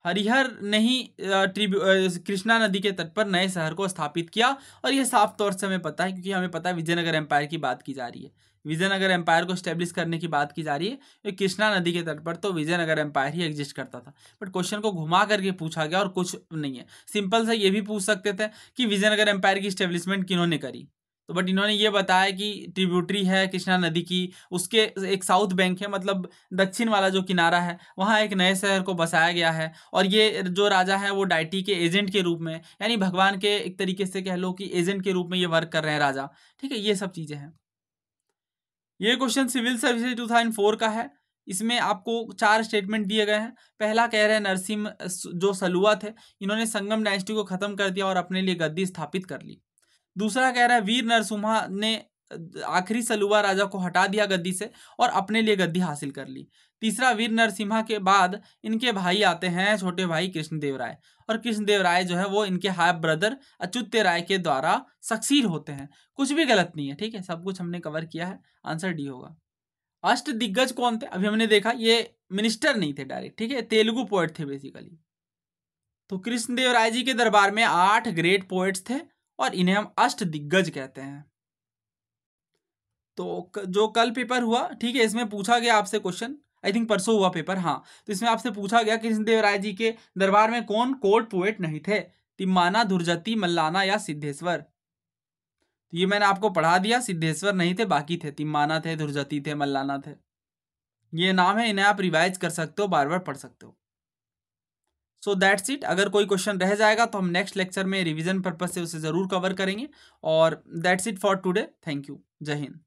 हरिहर ने ही कृष्णा नदी के तट पर नए शहर को स्थापित किया, और ये साफ तौर से हमें पता है क्योंकि हमें पता है विजयनगर एम्पायर की बात की जा रही है। विजयनगर एम्पायर को स्टेब्लिश करने की बात की जा रही है। कृष्णा नदी के तट पर तो विजयनगर एम्पायर ही एग्जिस्ट करता था, बट क्वेश्चन को घुमा करके पूछा गया और कुछ नहीं है। सिंपल से ये भी पूछ सकते थे कि विजयनगर एम्पायर की स्टेब्लिशमेंट किन्होंने करी, तो बट इन्होंने ये बताया कि ट्रिब्यूटरी है कृष्णा नदी की, उसके एक साउथ बैंक है, मतलब दक्षिण वाला जो किनारा है, वहाँ एक नए शहर को बसाया गया है, और ये जो राजा है वो डाइटी के एजेंट के रूप में, यानी भगवान के एक तरीके से कह लो कि एजेंट के रूप में ये वर्क कर रहे हैं राजा। ठीक है, ये सब चीज़ें हैं। ये क्वेश्चन सिविल सर्विसेज 2004 का है। इसमें आपको 4 स्टेटमेंट दिए गए हैं। पहला कह रहे हैं नरसिम्ह जो सलुआ थे, इन्होंने संगम डायनेस्टी को खत्म कर दिया और अपने लिए गद्दी स्थापित कर ली। दूसरा कह रहा है वीर नरसिम्हा ने आखिरी सलुवा राजा को हटा दिया गद्दी से और अपने लिए गद्दी हासिल कर ली। तीसरा, वीर नरसिम्हा के बाद इनके भाई आते हैं, छोटे भाई कृष्णदेवराय, और कृष्णदेवराय जो है वो इनके हाफ ब्रदर अच्युत्य राय के द्वारा सक्सीड होते हैं। कुछ भी गलत नहीं है, ठीक है, सब कुछ हमने कवर किया है। आंसर डी होगा। अष्ट दिग्गज कौन थे? अभी हमने देखा ये मिनिस्टर नहीं थे डायरेक्ट, ठीक है, तेलुगु पोएट थे बेसिकली। तो कृष्णदेवराय जी के दरबार में 8 ग्रेट पोएट्स थे और इन्हें हम अष्ट दिग्गज कहते हैं। तो जो कल पेपर हुआ, ठीक है, इसमें पूछा गया आपसे क्वेश्चन, आई थिंक परसों हुआ पेपर, हाँ, तो इसमें आपसे पूछा गया कृष्णदेवराय जी के दरबार में कौन कोर्ट पोएट नहीं थे? तिम्माना, धुरजती, मल्लाना या सिद्धेश्वर? तो ये मैंने आपको पढ़ा दिया, सिद्धेश्वर नहीं थे, बाकी थे, तिम्माना थे, धुरजती थे, मल्लाना थे। ये नाम है, इन्हें आप रिवाइज कर सकते हो, बार बार पढ़ सकते हो। So that's it. अगर कोई क्वेश्चन रह जाएगा तो हम नेक्स्ट लेक्चर में रिवीजन पर्पज से उसे ज़रूर कवर करेंगे। और that's it for today. Thank you. जय हिंद।